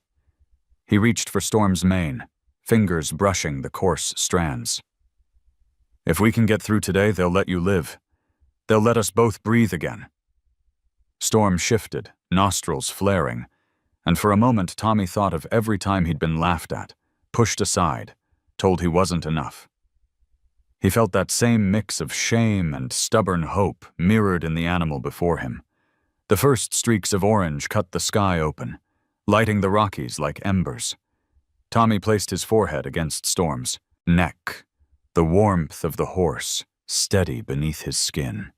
Speaker 1: He reached for Storm's mane, fingers brushing the coarse strands. If we can get through today, they'll let you live. They'll let us both breathe again. Storm shifted, nostrils flaring, and for a moment Tommy thought of every time he'd been laughed at, pushed aside, told he wasn't enough. He felt that same mix of shame and stubborn hope mirrored in the animal before him. The first streaks of orange cut the sky open, lighting the Rockies like embers. Tommy placed his forehead against Storm's neck, the warmth of the horse steady beneath his skin.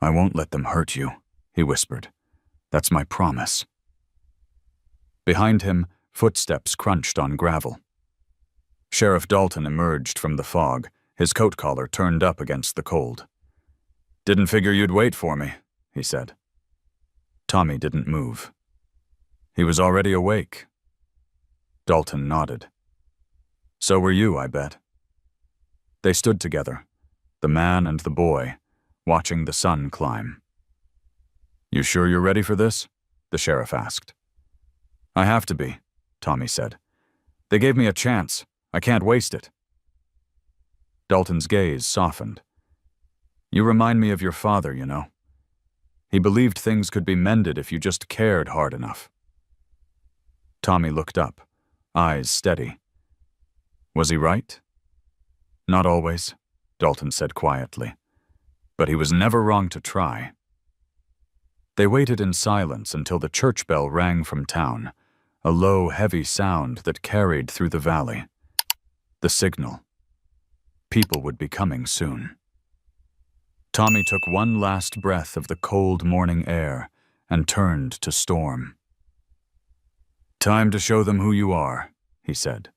Speaker 1: I won't let them hurt you, he whispered. That's my promise. Behind him, footsteps crunched on gravel. Sheriff Dalton emerged from the fog, his coat collar turned up against the cold. Didn't figure you'd wait for me, he said. Tommy didn't move. He was already awake. Dalton nodded. So were you, I bet. They stood together, the man and the boy, watching the sun climb. You sure you're ready for this? The sheriff asked. I have to be, Tommy said. They gave me a chance. I can't waste it. Dalton's gaze softened. You remind me of your father, you know. He believed things could be mended if you just cared hard enough. Tommy looked up, eyes steady. Was he right? Not always, Dalton said quietly. but he was never wrong to try. They waited in silence until the church bell rang from town, a low, heavy sound that carried through the valley. The signal. People would be coming soon. Tommy took one last breath of the cold morning air and turned to Storm. "Time to show them who you are," he said.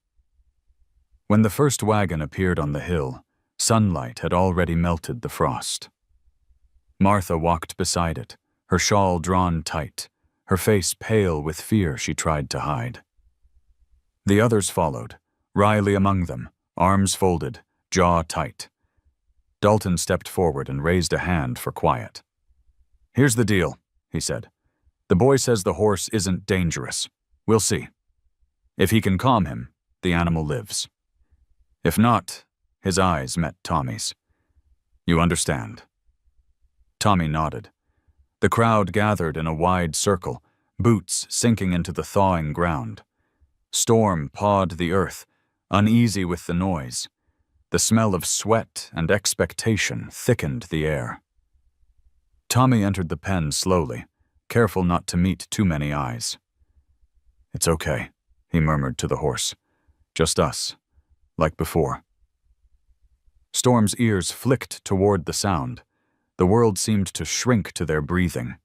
Speaker 1: When the first wagon appeared on the hill, sunlight had already melted the frost. Martha walked beside it, her shawl drawn tight, her face pale with fear she tried to hide. The others followed, Riley among them, arms folded, jaw tight. Dalton stepped forward and raised a hand for quiet. "Here's the deal," he said. "The boy says the horse isn't dangerous. We'll see. If he can calm him, the animal lives. If not," his eyes met Tommy's. "You understand?" Tommy nodded. The crowd gathered in a wide circle, boots sinking into the thawing ground. Storm pawed the earth, uneasy with the noise. The smell of sweat and expectation thickened the air. Tommy entered the pen slowly, careful not to meet too many eyes. "It's okay," he murmured to the horse. "Just us, like before." Storm's ears flicked toward the sound. The world seemed to shrink to their breathing.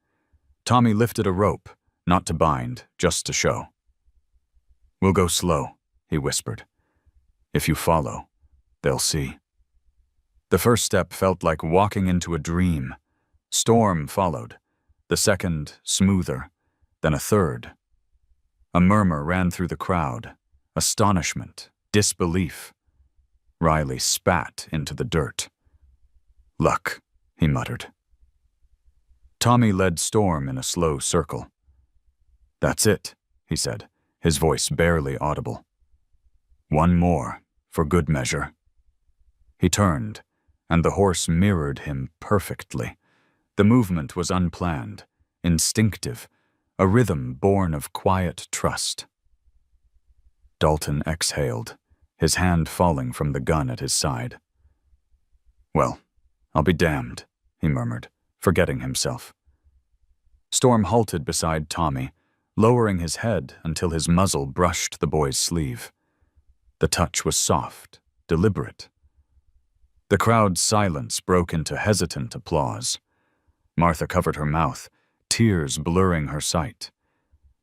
Speaker 1: Tommy lifted a rope, not to bind, just to show. "We'll go slow," he whispered. "If you follow, they'll see." The first step felt like walking into a dream. Storm followed, the second smoother, then a third. A murmur ran through the crowd, astonishment, disbelief. Riley spat into the dirt. "Luck," he muttered. Tommy led Storm in a slow circle. "That's it," he said, his voice barely audible. "One more, for good measure." He turned, and the horse mirrored him perfectly. The movement was unplanned, instinctive, a rhythm born of quiet trust. Dalton exhaled, his hand falling from the gun at his side. "Well, I'll be damned," he murmured, forgetting himself. Storm halted beside Tommy, lowering his head until his muzzle brushed the boy's sleeve. The touch was soft, deliberate. The crowd's silence broke into hesitant applause. Martha covered her mouth, tears blurring her sight.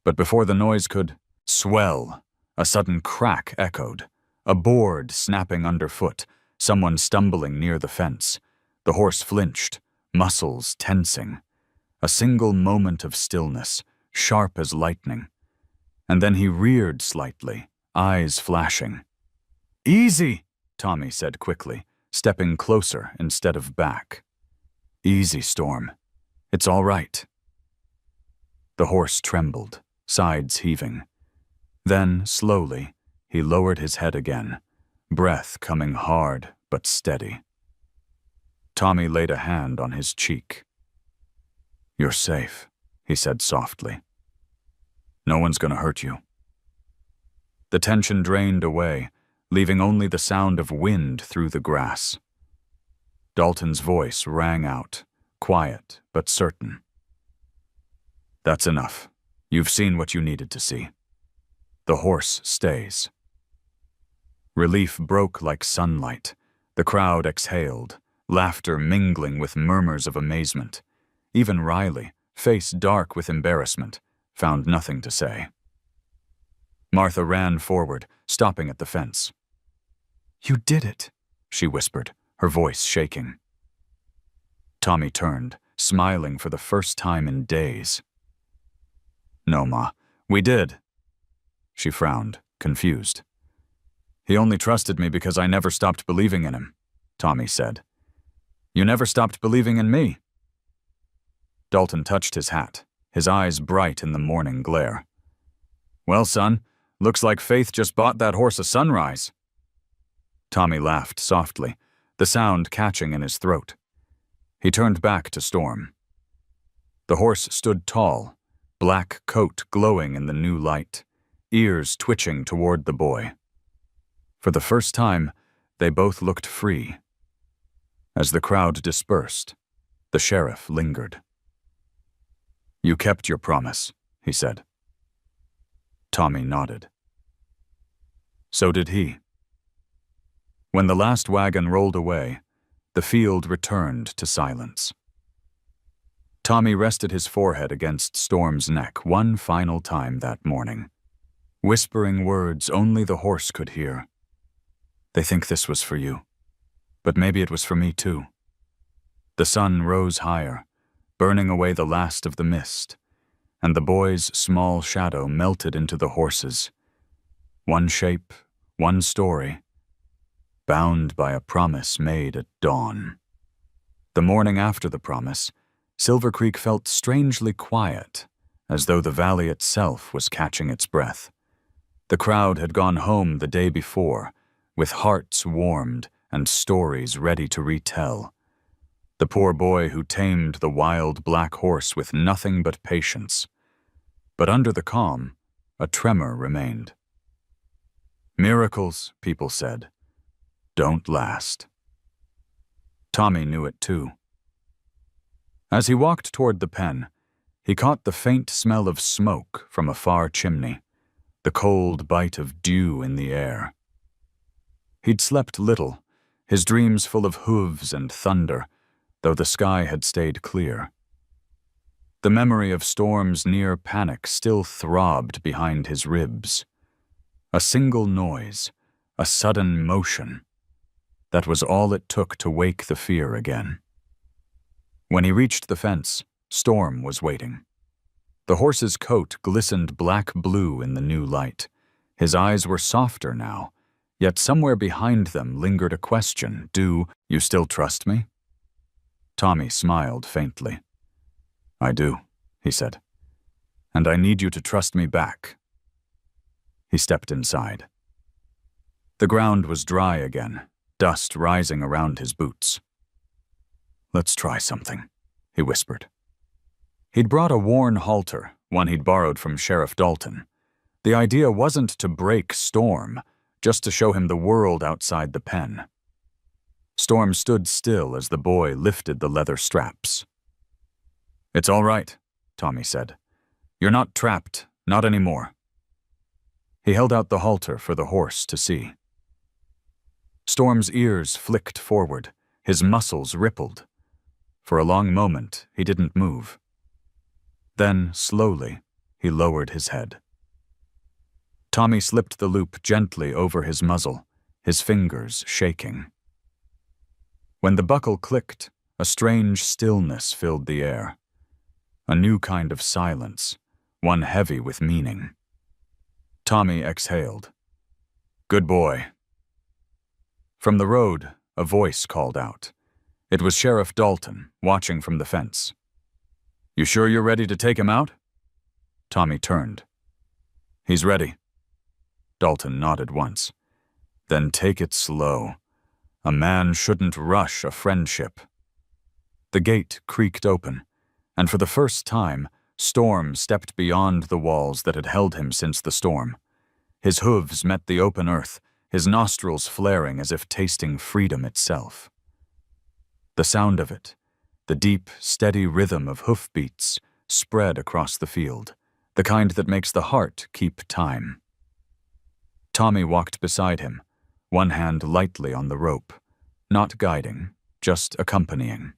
Speaker 1: But before the noise could swell, a sudden crack echoed, a board snapping underfoot, someone stumbling near the fence. The horse flinched, muscles tensing. A single moment of stillness, sharp as lightning. And then he reared slightly, eyes flashing. "Easy," Tommy said quickly, stepping closer instead of back. "Easy, Storm. It's all right." The horse trembled, sides heaving. Then, slowly, he lowered his head again, breath coming hard but steady. Tommy laid a hand on his cheek. "You're safe," he said softly. "No one's gonna hurt you." The tension drained away, leaving only the sound of wind through the grass. Dalton's voice rang out, quiet but certain. "That's enough. You've seen what you needed to see. The horse stays." Relief broke like sunlight. The crowd exhaled, laughter mingling with murmurs of amazement. Even Riley, face dark with embarrassment, found nothing to say. Martha ran forward, stopping at the fence. "You did it," she whispered, her voice shaking. Tommy turned, smiling for the first time in days. "No, Ma, we did." She frowned, confused. "He only trusted me because I never stopped believing in him," Tommy said. "You never stopped believing in me." Dalton touched his hat, his eyes bright in the morning glare. "Well, son, looks like Faith just bought that horse a sunrise." Tommy laughed softly, the sound catching in his throat. He turned back to Storm. The horse stood tall, black coat glowing in the new light, ears twitching toward the boy. For the first time, they both looked free. As the crowd dispersed, The sheriff lingered. "You kept your promise," he said. Tommy nodded. So did he. When the last wagon rolled away, the field returned to silence. Tommy rested his forehead against Storm's neck one final time that morning, whispering words only the horse could hear. "They think this was for you, but maybe it was for me too." The sun rose higher, burning away the last of the mist, and the boy's small shadow melted into the horse's. One shape, one story, bound by a promise made at dawn. The morning after the promise, Silver Creek felt strangely quiet, as though the valley itself was catching its breath. The crowd had gone home the day before, with hearts warmed and stories ready to retell. The poor boy who tamed the wild black horse with nothing but patience. But under the calm, a tremor remained. Miracles, people said, don't last. Tommy knew it too. As he walked toward the pen, he caught the faint smell of smoke from a far chimney, the cold bite of dew in the air. He'd slept little, his dreams full of hooves and thunder, though the sky had stayed clear. The memory of Storm's near panic still throbbed behind his ribs. A single noise, a sudden motion. That was all it took to wake the fear again. When he reached the fence, Storm was waiting. The horse's coat glistened black-blue in the new light. His eyes were softer now, yet somewhere behind them lingered a question. "Do you still trust me?" Tommy smiled faintly. "I do," he said. "And I need you to trust me back." He stepped inside. The ground was dry again, dust rising around his boots. "Let's try something," he whispered. He'd brought a worn halter, one he'd borrowed from Sheriff Dalton. The idea wasn't to break Storm, just to show him the world outside the pen. Storm stood still as the boy lifted the leather straps. "It's all right," Tommy said. "You're not trapped, not anymore." He held out the halter for the horse to see. Storm's ears flicked forward, his muscles rippled. For a long moment, he didn't move. Then, slowly, he lowered his head. Tommy slipped the loop gently over his muzzle, his fingers shaking. When the buckle clicked, a strange stillness filled the air. A new kind of silence, one heavy with meaning. Tommy exhaled. "Good boy." From the road, a voice called out. It was Sheriff Dalton, watching from the fence. "You sure you're ready to take him out?" Tommy turned. "He's ready." Dalton nodded once. "Then take it slow. A man shouldn't rush a friendship." The gate creaked open, and for the first time, Storm stepped beyond the walls that had held him since the storm. His hooves met the open earth, his nostrils flaring as if tasting freedom itself. The sound of it, the deep, steady rhythm of hoofbeats, spread across the field, the kind that makes the heart keep time. Tommy walked beside him, one hand lightly on the rope, not guiding, just accompanying.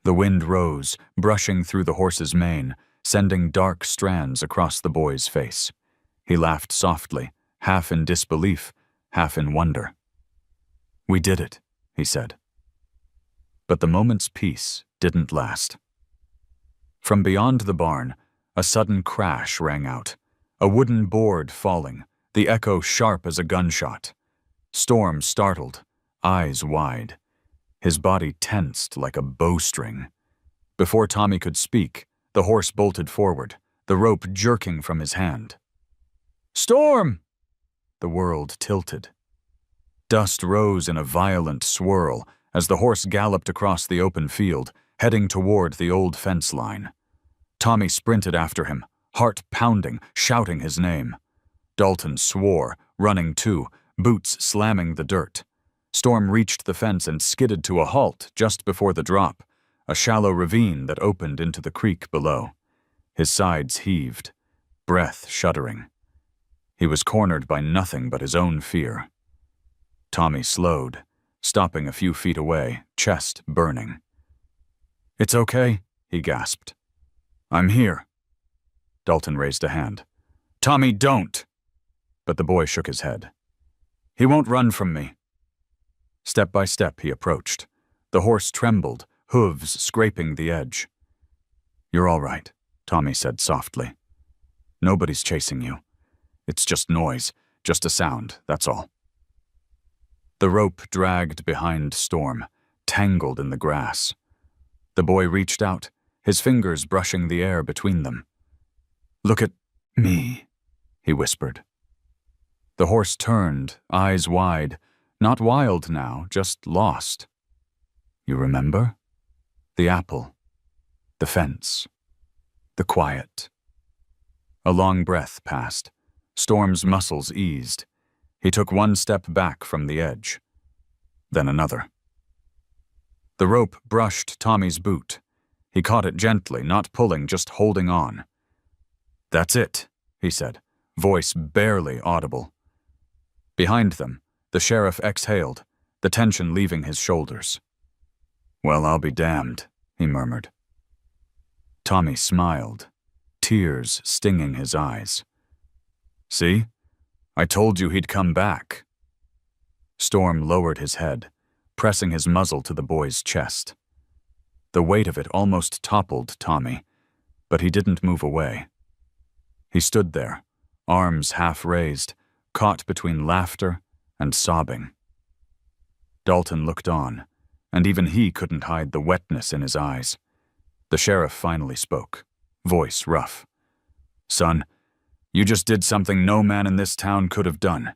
Speaker 1: The wind rose, brushing through the horse's mane, sending dark strands across the boy's face. He laughed softly, half in disbelief, half in wonder. "We did it," he said. But the moment's peace didn't last. From beyond the barn, a sudden crash rang out, a wooden board falling, the echo sharp as a gunshot. Storm startled, eyes wide. His body tensed like a bowstring. Before Tommy could speak, the horse bolted forward, the rope jerking from his hand. "Storm!" The world tilted. Dust rose in a violent swirl as the horse galloped across the open field, heading toward the old fence line. Tommy sprinted after him, heart pounding, shouting his name. Dalton swore, running too, boots slamming the dirt. Storm reached the fence and skidded to a halt just before the drop, a shallow ravine that opened into the creek below. His sides heaved, breath shuddering. He was cornered by nothing but his own fear. Tommy slowed, stopping a few feet away, chest burning. "It's okay," he gasped. "I'm here." Dalton raised a hand. "Tommy, don't!" But the boy shook his head. "He won't run from me." Step by step he approached. The horse trembled, hooves scraping the edge. "You're all right," Tommy said softly. "Nobody's chasing you. It's just noise, just a sound, that's all." The rope dragged behind Storm, tangled in the grass. The boy reached out, his fingers brushing the air between them. "Look at me," he whispered. The horse turned, eyes wide, not wild now, just lost. "You remember? The apple, the fence, the quiet." A long breath passed. Storm's muscles eased. He took one step back from the edge, then another. The rope brushed Tommy's boot. He caught it gently, not pulling, just holding on. "That's it," he said, voice barely audible. Behind them, the sheriff exhaled, the tension leaving his shoulders. "Well, I'll be damned," he murmured. Tommy smiled, tears stinging his eyes. "See? I told you he'd come back." Storm lowered his head, pressing his muzzle to the boy's chest. The weight of it almost toppled Tommy, but he didn't move away. He stood there, arms half raised, caught between laughter and sobbing. Dalton looked on, and even he couldn't hide the wetness in his eyes. The sheriff finally spoke, voice rough. "Son, you just did something no man in this town could have done.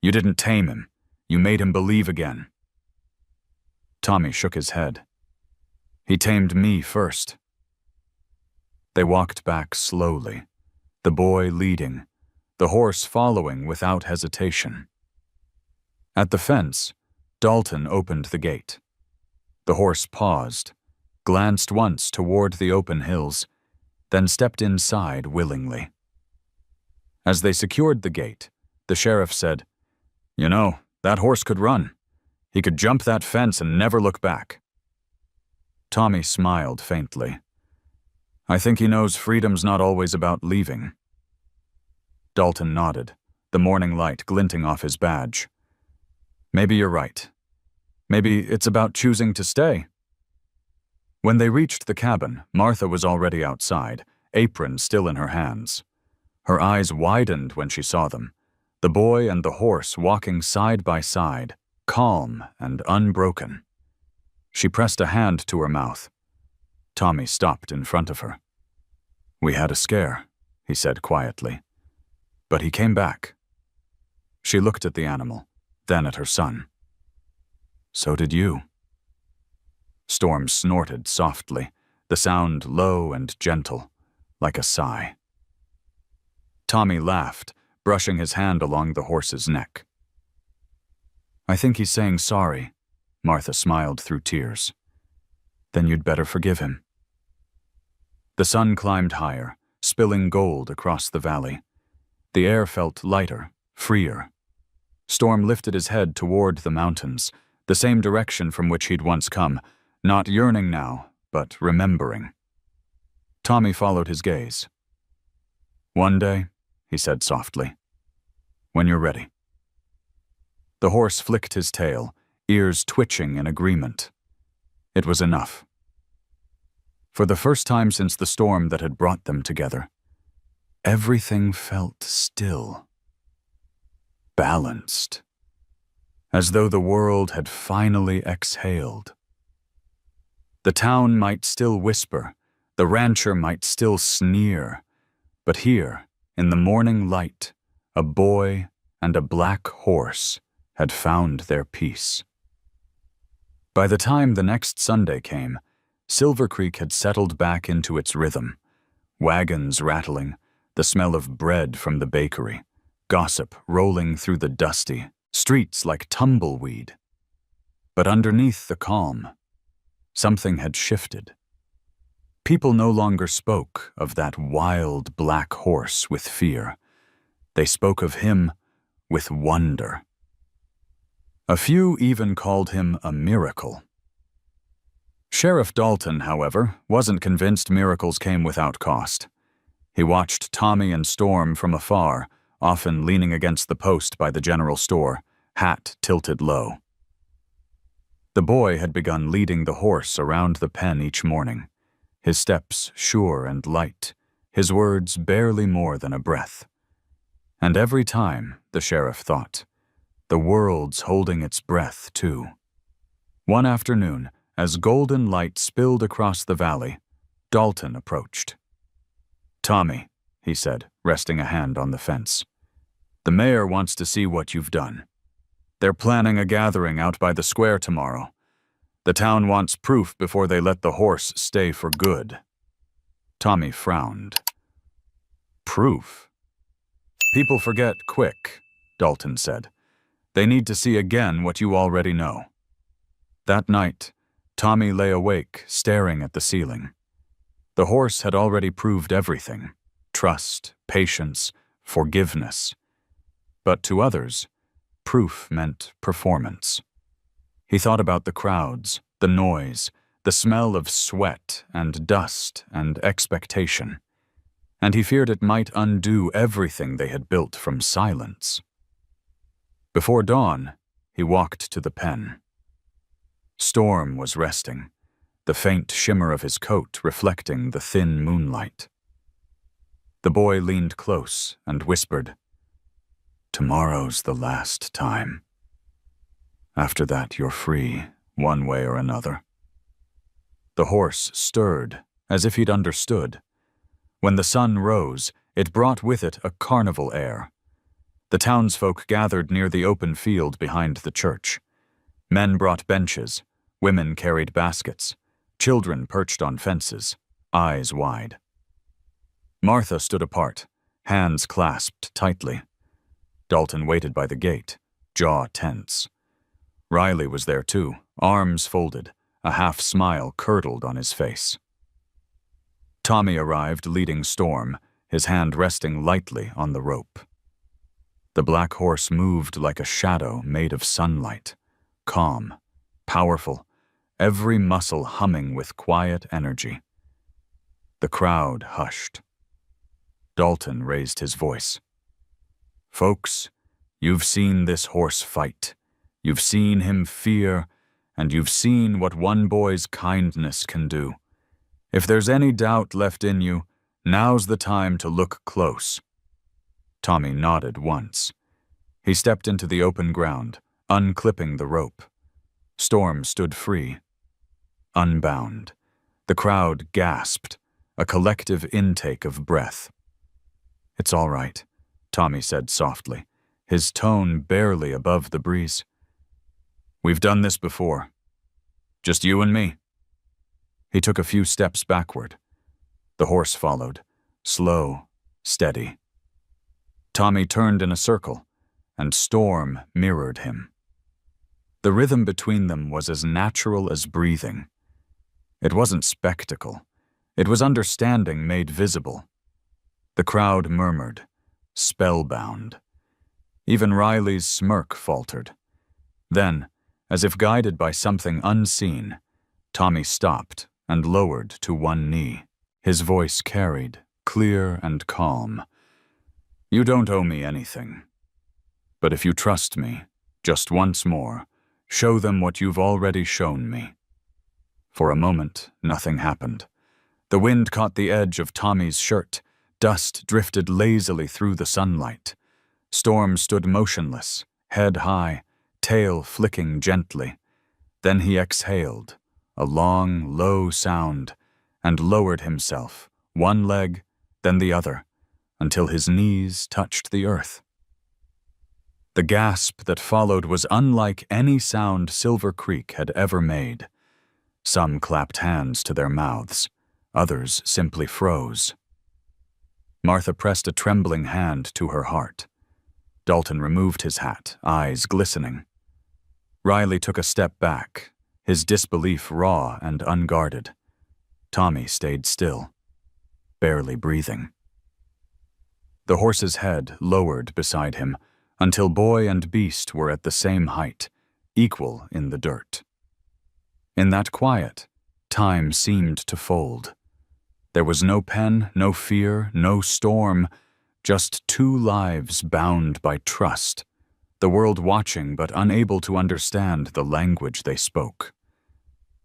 Speaker 1: You didn't tame him. You made him believe again." Tommy shook his head. "He tamed me first." They walked back slowly, the boy leading, the horse following without hesitation. At the fence, Dalton opened the gate. The horse paused, glanced once toward the open hills, then stepped inside willingly. As they secured the gate, the sheriff said, "You know, that horse could run. He could jump that fence and never look back." Tommy smiled faintly. "I think he knows freedom's not always about leaving." Dalton nodded, the morning light glinting off his badge. "Maybe you're right. Maybe it's about choosing to stay." When they reached the cabin, Martha was already outside, apron still in her hands. Her eyes widened when she saw them, the boy and the horse walking side by side, calm and unbroken. She pressed a hand to her mouth. Tommy stopped in front of her. "We had a scare," he said quietly. "But he came back." She looked at the animal, then at her son. "So did you." Storm snorted softly, the sound low and gentle, like a sigh. Tommy laughed, brushing his hand along the horse's neck. "I think he's saying sorry," Martha smiled through tears. "Then you'd better forgive him." The sun climbed higher, spilling gold across the valley. The air felt lighter, freer. Storm lifted his head toward the mountains, the same direction from which he'd once come, not yearning now, but remembering. Tommy followed his gaze. "One day," he said softly, "when you're ready." The horse flicked his tail, ears twitching in agreement. It was enough. For the first time since the storm that had brought them together, everything felt still, balanced, as though the world had finally exhaled. The town might still whisper, the rancher might still sneer, but here, in the morning light, a boy and a black horse had found their peace. By the time the next Sunday came, Silver Creek had settled back into its rhythm, wagons rattling, the smell of bread from the bakery, gossip rolling through the dusty streets like tumbleweed. But underneath the calm, something had shifted. People no longer spoke of that wild black horse with fear. They spoke of him with wonder. A few even called him a miracle. Sheriff Dalton, however, wasn't convinced miracles came without cost. He watched Tommy and Storm from afar, often leaning against the post by the general store, hat tilted low. The boy had begun leading the horse around the pen each morning, his steps sure and light, his words barely more than a breath. And every time, the sheriff thought, the world's holding its breath too. One afternoon, as golden light spilled across the valley, Dalton approached. "Tommy," he said, resting a hand on the fence, "the mayor wants to see what you've done. They're planning a gathering out by the square tomorrow. The town wants proof before they let the horse stay for good." Tommy frowned. "Proof? People forget quick," Dalton said. "They need to see again what you already know." That night, Tommy lay awake, staring at the ceiling. The horse had already proved everything: trust, patience, forgiveness. But to others, proof meant performance. He thought about the crowds, the noise, the smell of sweat and dust and expectation, and he feared it might undo everything they had built from silence. Before dawn, he walked to the pen. Storm was resting, the faint shimmer of his coat reflecting the thin moonlight. The boy leaned close and whispered, "Tomorrow's the last time. After that, you're free, one way or another." The horse stirred, as if he'd understood. When the sun rose, it brought with it a carnival air. The townsfolk gathered near the open field behind the church. Men brought benches, women carried baskets, children perched on fences, eyes wide. Martha stood apart, hands clasped tightly. Dalton waited by the gate, jaw tense. Riley was there too, arms folded, a half-smile curdled on his face. Tommy arrived leading Storm, his hand resting lightly on the rope. The black horse moved like a shadow made of sunlight, calm, powerful, every muscle humming with quiet energy. The crowd hushed. Dalton raised his voice. "Folks, you've seen this horse fight. You've seen him fear, and you've seen what one boy's kindness can do. If there's any doubt left in you, now's the time to look close." Tommy nodded once. He stepped into the open ground, unclipping the rope. Storm stood free, unbound. The crowd gasped, a collective intake of breath. "It's all right," Tommy said softly, his tone barely above the breeze. "We've done this before. Just you and me." He took a few steps backward. The horse followed, slow, steady. Tommy turned in a circle, and Storm mirrored him. The rhythm between them was as natural as breathing. It wasn't spectacle. It was understanding made visible. The crowd murmured, spellbound. Even Riley's smirk faltered. Then, as if guided by something unseen, Tommy stopped and lowered to one knee. His voice carried, clear and calm. "You don't owe me anything. But if you trust me, just once more, show them what you've already shown me." For a moment, nothing happened. The wind caught the edge of Tommy's shirt. Dust drifted lazily through the sunlight. Storm stood motionless, head high, tail flicking gently. Then he exhaled, a long, low sound, and lowered himself, one leg, then the other, until his knees touched the earth. The gasp that followed was unlike any sound Silver Creek had ever made. Some clapped hands to their mouths, others simply froze. Martha pressed a trembling hand to her heart. Dalton removed his hat, eyes glistening. Riley took a step back, his disbelief raw and unguarded. Tommy stayed still, barely breathing. The horse's head lowered beside him until boy and beast were at the same height, equal in the dirt. In that quiet, time seemed to fold. There was no pen, no fear, no storm, just two lives bound by trust, the world watching but unable to understand the language they spoke.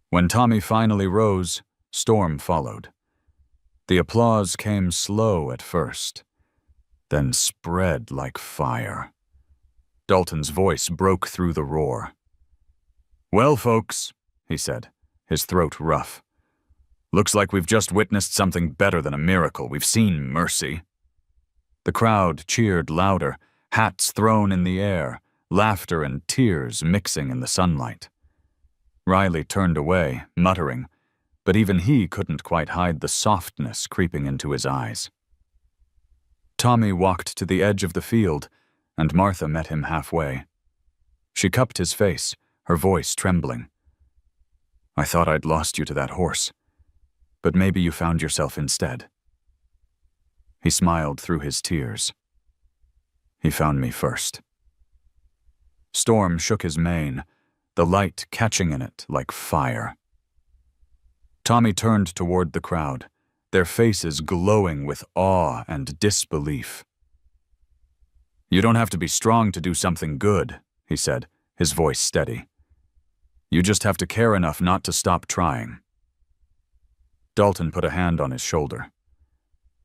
Speaker 1: When Tommy finally rose, Storm followed. The applause came slow at first, then spread like fire. Dalton's voice broke through the roar. "Well, folks," he said, his throat rough. "Looks like we've just witnessed something better than a miracle. We've seen mercy." The crowd cheered louder, hats thrown in the air, laughter and tears mixing in the sunlight. Riley turned away, muttering, but even he couldn't quite hide the softness creeping into his eyes. Tommy walked to the edge of the field, and Martha met him halfway. She cupped his face, her voice trembling. "I thought I'd lost you to that horse, but maybe you found yourself instead." He smiled through his tears. "He found me first." Storm shook his mane, the light catching in it like fire. Tommy turned toward the crowd, their faces glowing with awe and disbelief. "You don't have to be strong to do something good," he said, his voice steady. "You just have to care enough not to stop trying." Dalton put a hand on his shoulder.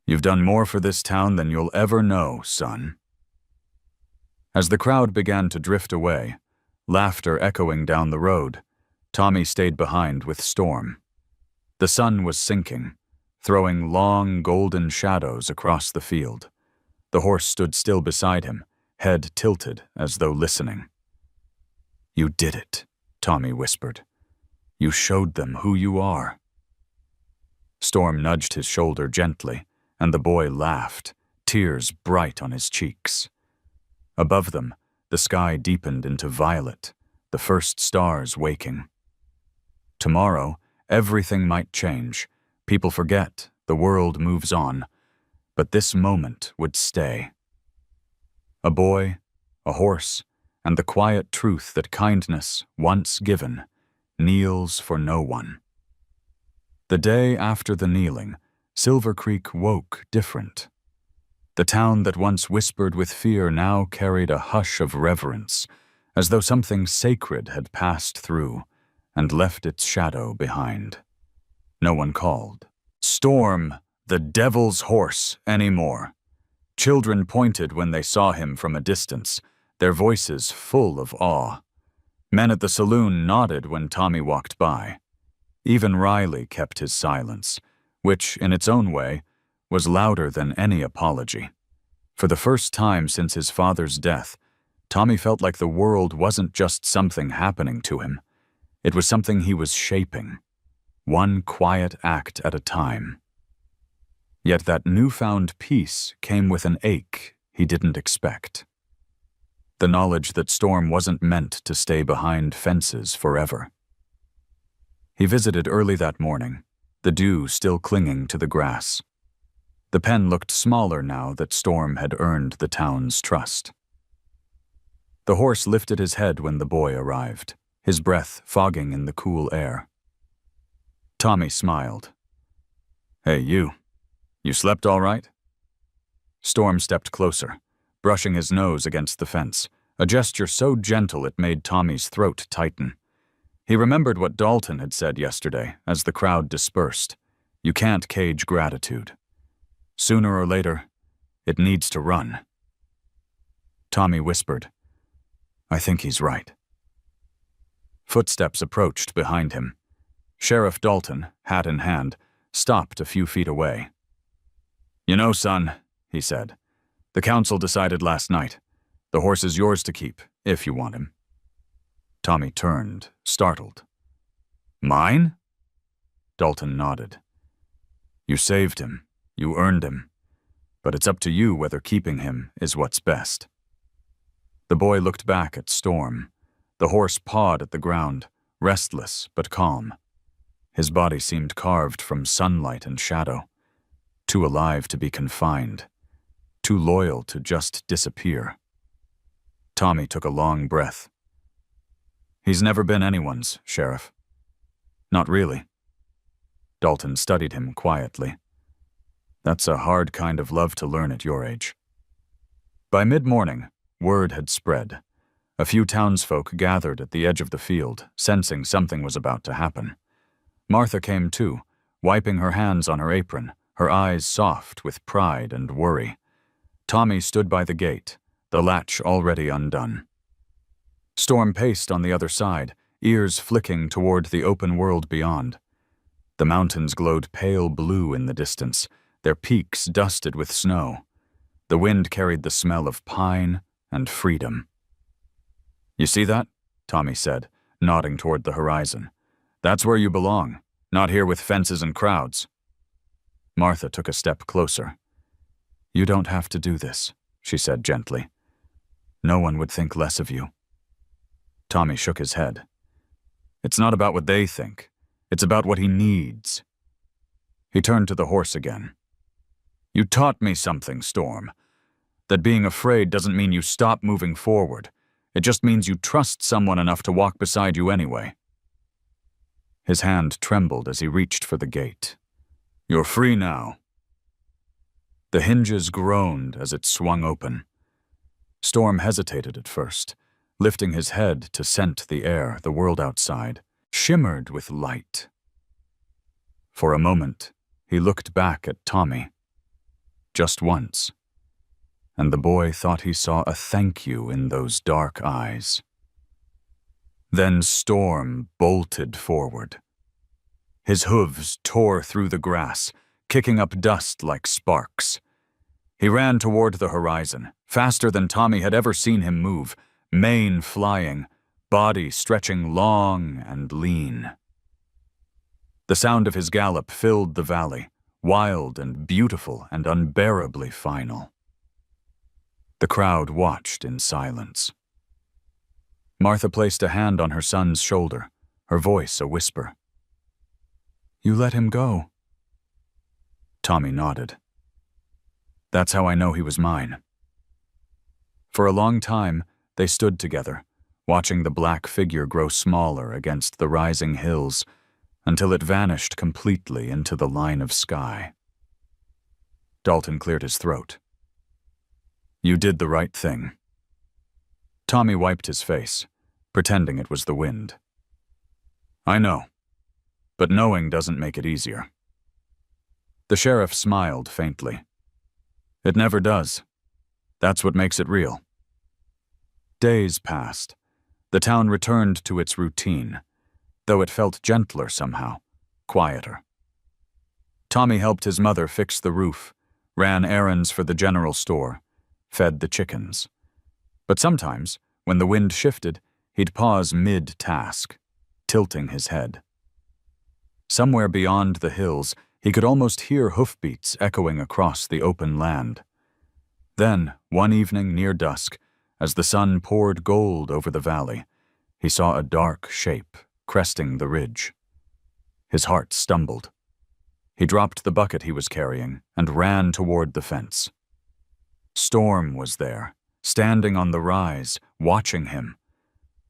Speaker 1: "You've done more for this town than you'll ever know, son." As the crowd began to drift away, laughter echoing down the road, Tommy stayed behind with Storm. The sun was sinking, throwing long golden shadows across the field. The horse stood still beside him, head tilted as though listening. "You did it," Tommy whispered. "You showed them who you are." Storm nudged his shoulder gently, and the boy laughed, tears bright on his cheeks. Above them, the sky deepened into violet, the first stars waking. Tomorrow, everything might change. People forget, the world moves on. But this moment would stay. A boy, a horse, and the quiet truth that kindness, once given, kneels for no one. The day after the kneeling, Silver Creek woke different. The town that once whispered with fear now carried a hush of reverence, as though something sacred had passed through and left its shadow behind. No one called Storm, the devil's horse, anymore. Children pointed when they saw him from a distance, their voices full of awe. Men at the saloon nodded when Tommy walked by. Even Riley kept his silence, which, in its own way, was louder than any apology. For the first time since his father's death, Tommy felt like the world wasn't just something happening to him. It was something he was shaping, one quiet act at a time. Yet that newfound peace came with an ache he didn't expect. The knowledge that Storm wasn't meant to stay behind fences forever. He visited early that morning, the dew still clinging to the grass. The pen looked smaller now that Storm had earned the town's trust. The horse lifted his head when the boy arrived, his breath fogging in the cool air. Tommy smiled. "Hey, you slept all right?" Storm stepped closer, brushing his nose against the fence, a gesture so gentle it made Tommy's throat tighten. He remembered what Dalton had said yesterday as the crowd dispersed. You can't cage gratitude. Sooner or later, it needs to run. Tommy whispered, "I think he's right." Footsteps approached behind him. Sheriff Dalton, hat in hand, stopped a few feet away. "You know, son," he said, "the council decided last night. The horse is yours to keep, if you want him." Tommy turned, startled. "Mine?" Dalton nodded. "You saved him. You earned him. But it's up to you whether keeping him is what's best." The boy looked back at Storm. The horse pawed at the ground, restless but calm. His body seemed carved from sunlight and shadow, too alive to be confined, too loyal to just disappear. Tommy took a long breath. "He's never been anyone's, Sheriff." "Not really." Dalton studied him quietly. "That's a hard kind of love to learn at your age." By mid-morning, word had spread. A few townsfolk gathered at the edge of the field, sensing something was about to happen. Martha came too, wiping her hands on her apron, her eyes soft with pride and worry. Tommy stood by the gate, the latch already undone. Storm paced on the other side, ears flicking toward the open world beyond. The mountains glowed pale blue in the distance, their peaks dusted with snow. The wind carried the smell of pine and freedom. "You see that?" Tommy said, nodding toward the horizon. "That's where you belong, not here with fences and crowds." Martha took a step closer. "You don't have to do this," she said gently. "No one would think less of you." Tommy shook his head. "It's not about what they think. It's about what he needs." He turned to the horse again. "You taught me something, Storm. That being afraid doesn't mean you stop moving forward. It just means you trust someone enough to walk beside you anyway." His hand trembled as he reached for the gate. "You're free now." The hinges groaned as it swung open. Storm hesitated at first, lifting his head to scent the air. The world outside shimmered with light. For a moment, he looked back at Tommy. Just once. And the boy thought he saw a thank you in those dark eyes. Then Storm bolted forward. His hooves tore through the grass, kicking up dust like sparks. He ran toward the horizon, faster than Tommy had ever seen him move, mane flying, body stretching long and lean. The sound of his gallop filled the valley, wild and beautiful and unbearably final. The crowd watched in silence. Martha placed a hand on her son's shoulder, her voice a whisper. "You let him go." Tommy nodded. "That's how I know he was mine." For a long time, they stood together, watching the black figure grow smaller against the rising hills until it vanished completely into the line of sky. Dalton cleared his throat. "You did the right thing." Tommy wiped his face, pretending it was the wind. "I know, but knowing doesn't make it easier." The sheriff smiled faintly. "It never does. That's what makes it real." Days passed. The town returned to its routine, though it felt gentler somehow, quieter. Tommy helped his mother fix the roof, ran errands for the general store, fed the chickens. But sometimes, when the wind shifted, he'd pause mid-task, tilting his head. Somewhere beyond the hills, he could almost hear hoofbeats echoing across the open land. Then, one evening near dusk, as the sun poured gold over the valley, he saw a dark shape cresting the ridge. His heart stumbled. He dropped the bucket he was carrying and ran toward the fence. Storm was there, standing on the rise, watching him.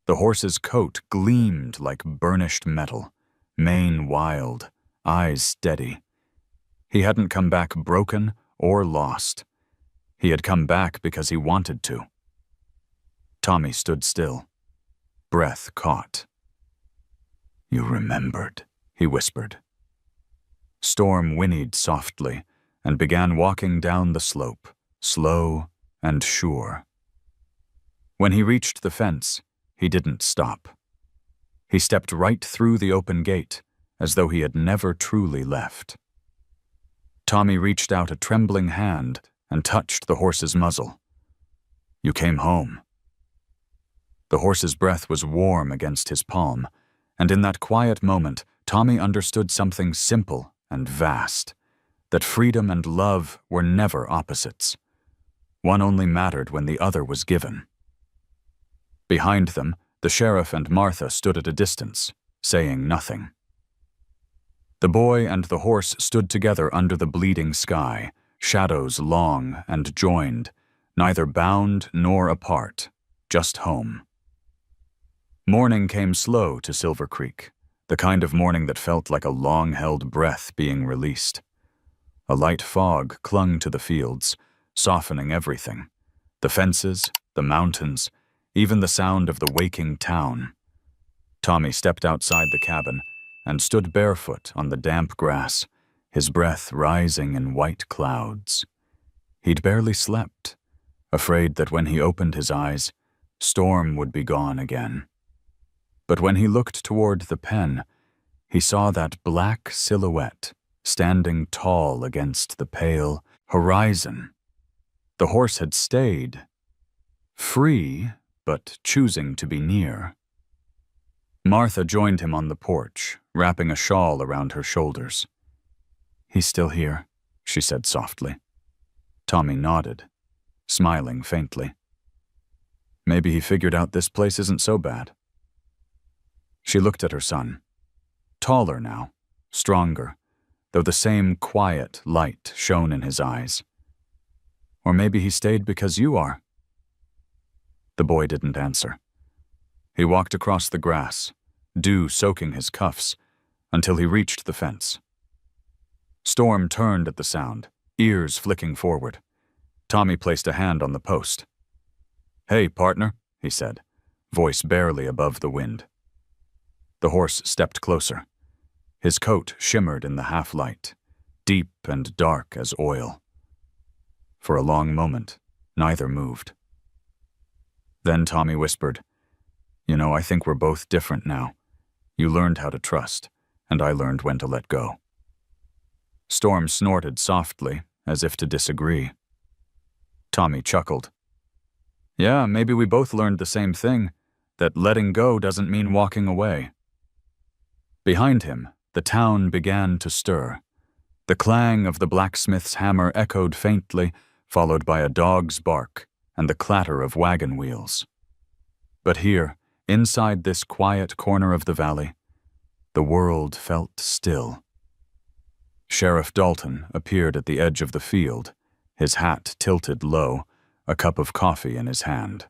Speaker 1: The horse's coat gleamed like burnished metal, mane wild, eyes steady. He hadn't come back broken or lost. He had come back because he wanted to. Tommy stood still, breath caught. "You remembered," he whispered. Storm whinnied softly and began walking down the slope, slow and sure. When he reached the fence, he didn't stop. He stepped right through the open gate, as though he had never truly left. Tommy reached out a trembling hand and touched the horse's muzzle. "You came home." The horse's breath was warm against his palm, and in that quiet moment, Tommy understood something simple and vast, that freedom and love were never opposites. One only mattered when the other was given. Behind them, the sheriff and Martha stood at a distance, saying nothing. The boy and the horse stood together under the bleeding sky, shadows long and joined, neither bound nor apart, just home. Morning came slow to Silver Creek, the kind of morning that felt like a long-held breath being released. A light fog clung to the fields, softening everything. The fences, the mountains, even the sound of the waking town. Tommy stepped outside the cabin and stood barefoot on the damp grass, his breath rising in white clouds. He'd barely slept, afraid that when he opened his eyes, Storm would be gone again. But when he looked toward the pen, he saw that black silhouette standing tall against the pale horizon. The horse had stayed, free, but choosing to be near. Martha joined him on the porch, wrapping a shawl around her shoulders. "He's still here," she said softly. Tommy nodded, smiling faintly. Maybe he figured out this place isn't so bad. She looked at her son. Taller now, stronger, though the same quiet light shone in his eyes. Or maybe he stayed because you are. The boy didn't answer. He walked across the grass, dew soaking his cuffs, until he reached the fence. Storm turned at the sound, ears flicking forward. Tommy placed a hand on the post. "Hey, partner," he said, voice barely above the wind. The horse stepped closer. His coat shimmered in the half-light, deep and dark as oil. For a long moment, neither moved. Then Tommy whispered, "You know, I think we're both different now. You learned how to trust, and I learned when to let go." Storm snorted softly, as if to disagree. Tommy chuckled. "Yeah, maybe we both learned the same thing, that letting go doesn't mean walking away." Behind him, the town began to stir. The clang of the blacksmith's hammer echoed faintly, followed by a dog's bark and the clatter of wagon wheels. But here, inside this quiet corner of the valley, the world felt still. Sheriff Dalton appeared at the edge of the field, his hat tilted low, a cup of coffee in his hand.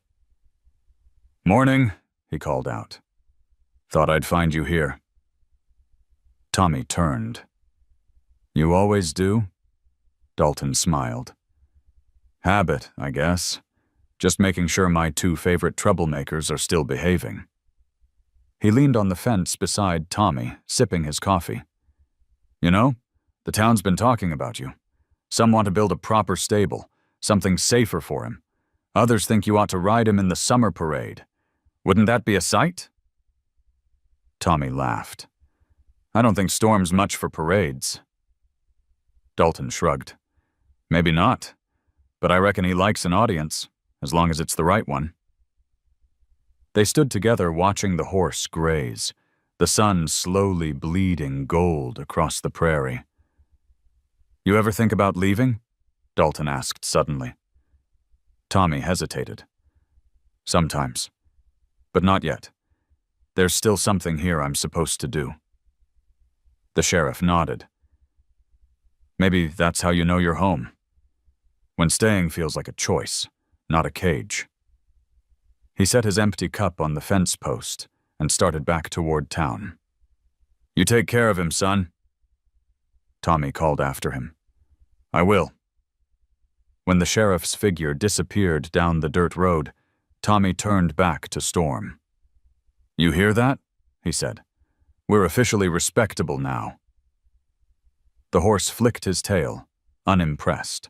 Speaker 1: "Morning," he called out. "Thought I'd find you here." Tommy turned. "You always do?" Dalton smiled. "Habit, I guess. Just making sure my two favorite troublemakers are still behaving." He leaned on the fence beside Tommy, sipping his coffee. "You know, the town's been talking about you. Some want to build a proper stable, something safer for him. Others think you ought to ride him in the summer parade. Wouldn't that be a sight?" Tommy laughed. "I don't think Storm's much for parades." Dalton shrugged. "Maybe not, but I reckon he likes an audience, as long as it's the right one." They stood together watching the horse graze, the sun slowly bleeding gold across the prairie. "You ever think about leaving?" Dalton asked suddenly. Tommy hesitated. "Sometimes. But not yet. There's still something here I'm supposed to do." The sheriff nodded. "Maybe that's how you know you're home. When staying feels like a choice, not a cage." He set his empty cup on the fence post and started back toward town. "You take care of him, son." Tommy called after him. "I will." When the sheriff's figure disappeared down the dirt road, Tommy turned back to Storm. "You hear that?" he said. "We're officially respectable now." The horse flicked his tail, unimpressed.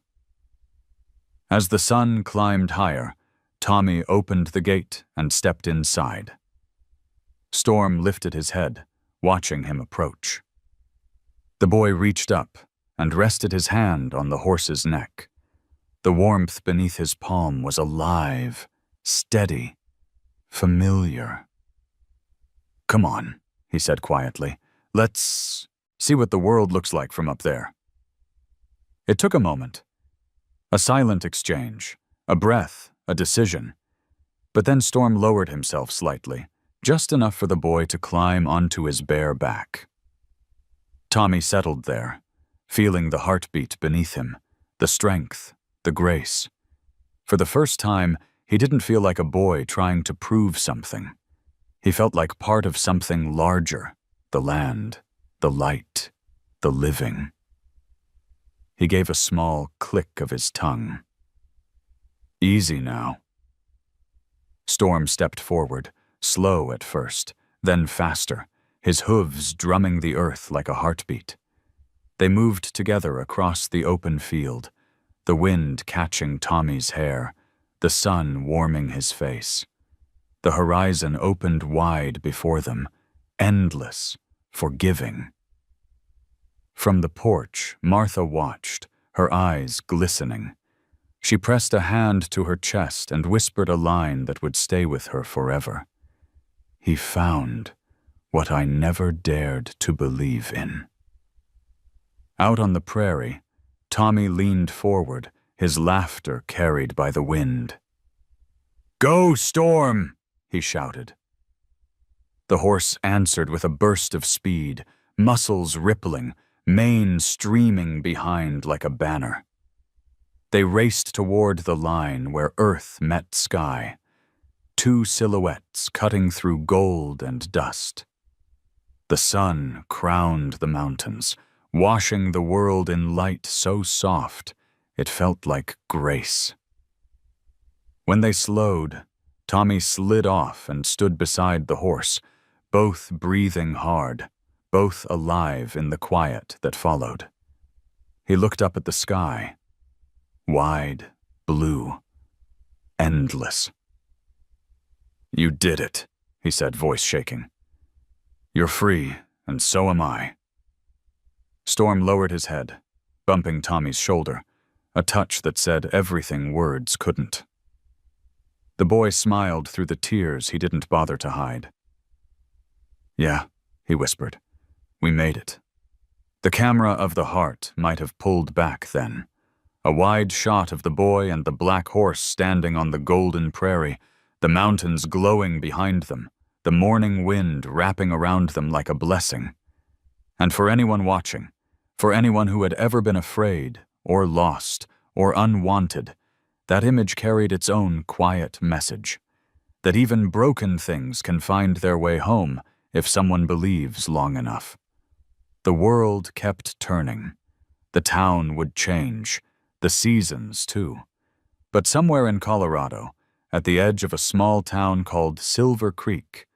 Speaker 1: As the sun climbed higher, Tommy opened the gate and stepped inside. Storm lifted his head, watching him approach. The boy reached up and rested his hand on the horse's neck. The warmth beneath his palm was alive, steady, familiar. "Come on," he said quietly. "Let's see what the world looks like from up there." It took a moment. A silent exchange, a breath, a decision. But then Storm lowered himself slightly, just enough for the boy to climb onto his bare back. Tommy settled there, feeling the heartbeat beneath him, the strength, the grace. For the first time, he didn't feel like a boy trying to prove something. He felt like part of something larger, the land, the light, the living. He gave a small click of his tongue. Easy now. Storm stepped forward, slow at first, then faster, his hooves drumming the earth like a heartbeat. They moved together across the open field, the wind catching Tommy's hair, the sun warming his face. The horizon opened wide before them, endless, forgiving. From the porch, Martha watched, her eyes glistening. She pressed a hand to her chest and whispered a line that would stay with her forever. He found what I never dared to believe in. Out on the prairie, Tommy leaned forward, his laughter carried by the wind. "Go, Storm!" he shouted. The horse answered with a burst of speed, muscles rippling, mane streaming behind like a banner. They raced toward the line where earth met sky, two silhouettes cutting through gold and dust. The sun crowned the mountains, washing the world in light so soft it felt like grace. When they slowed, Tommy slid off and stood beside the horse, both breathing hard, both alive in the quiet that followed. He looked up at the sky, wide, blue, endless. "You did it," he said, voice shaking. "You're free, and so am I." Storm lowered his head, bumping Tommy's shoulder, a touch that said everything words couldn't. The boy smiled through the tears he didn't bother to hide. "Yeah," he whispered, "we made it." The camera of the heart might have pulled back then. A wide shot of the boy and the black horse standing on the golden prairie, the mountains glowing behind them, the morning wind wrapping around them like a blessing. And for anyone watching, for anyone who had ever been afraid, or lost, or unwanted, that image carried its own quiet message, that even broken things can find their way home if someone believes long enough. The world kept turning. The town would change, the seasons too. But somewhere in Colorado, at the edge of a small town called Silver Creek,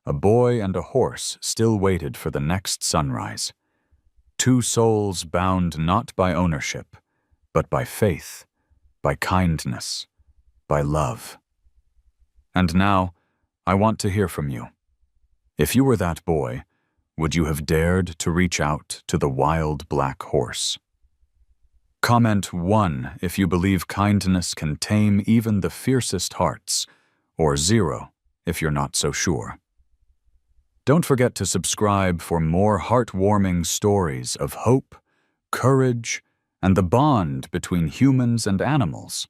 Speaker 1: a boy and a horse still waited for the next sunrise. Two souls bound not by ownership, but by faith, by kindness, by love. And now, I want to hear from you. If you were that boy, would you have dared to reach out to the wild black horse? Comment 1 if you believe kindness can tame even the fiercest hearts, or 0 if you're not so sure. Don't forget to subscribe for more heartwarming stories of hope, courage, and the bond between humans and animals.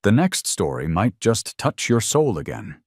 Speaker 1: The next story might just touch your soul again.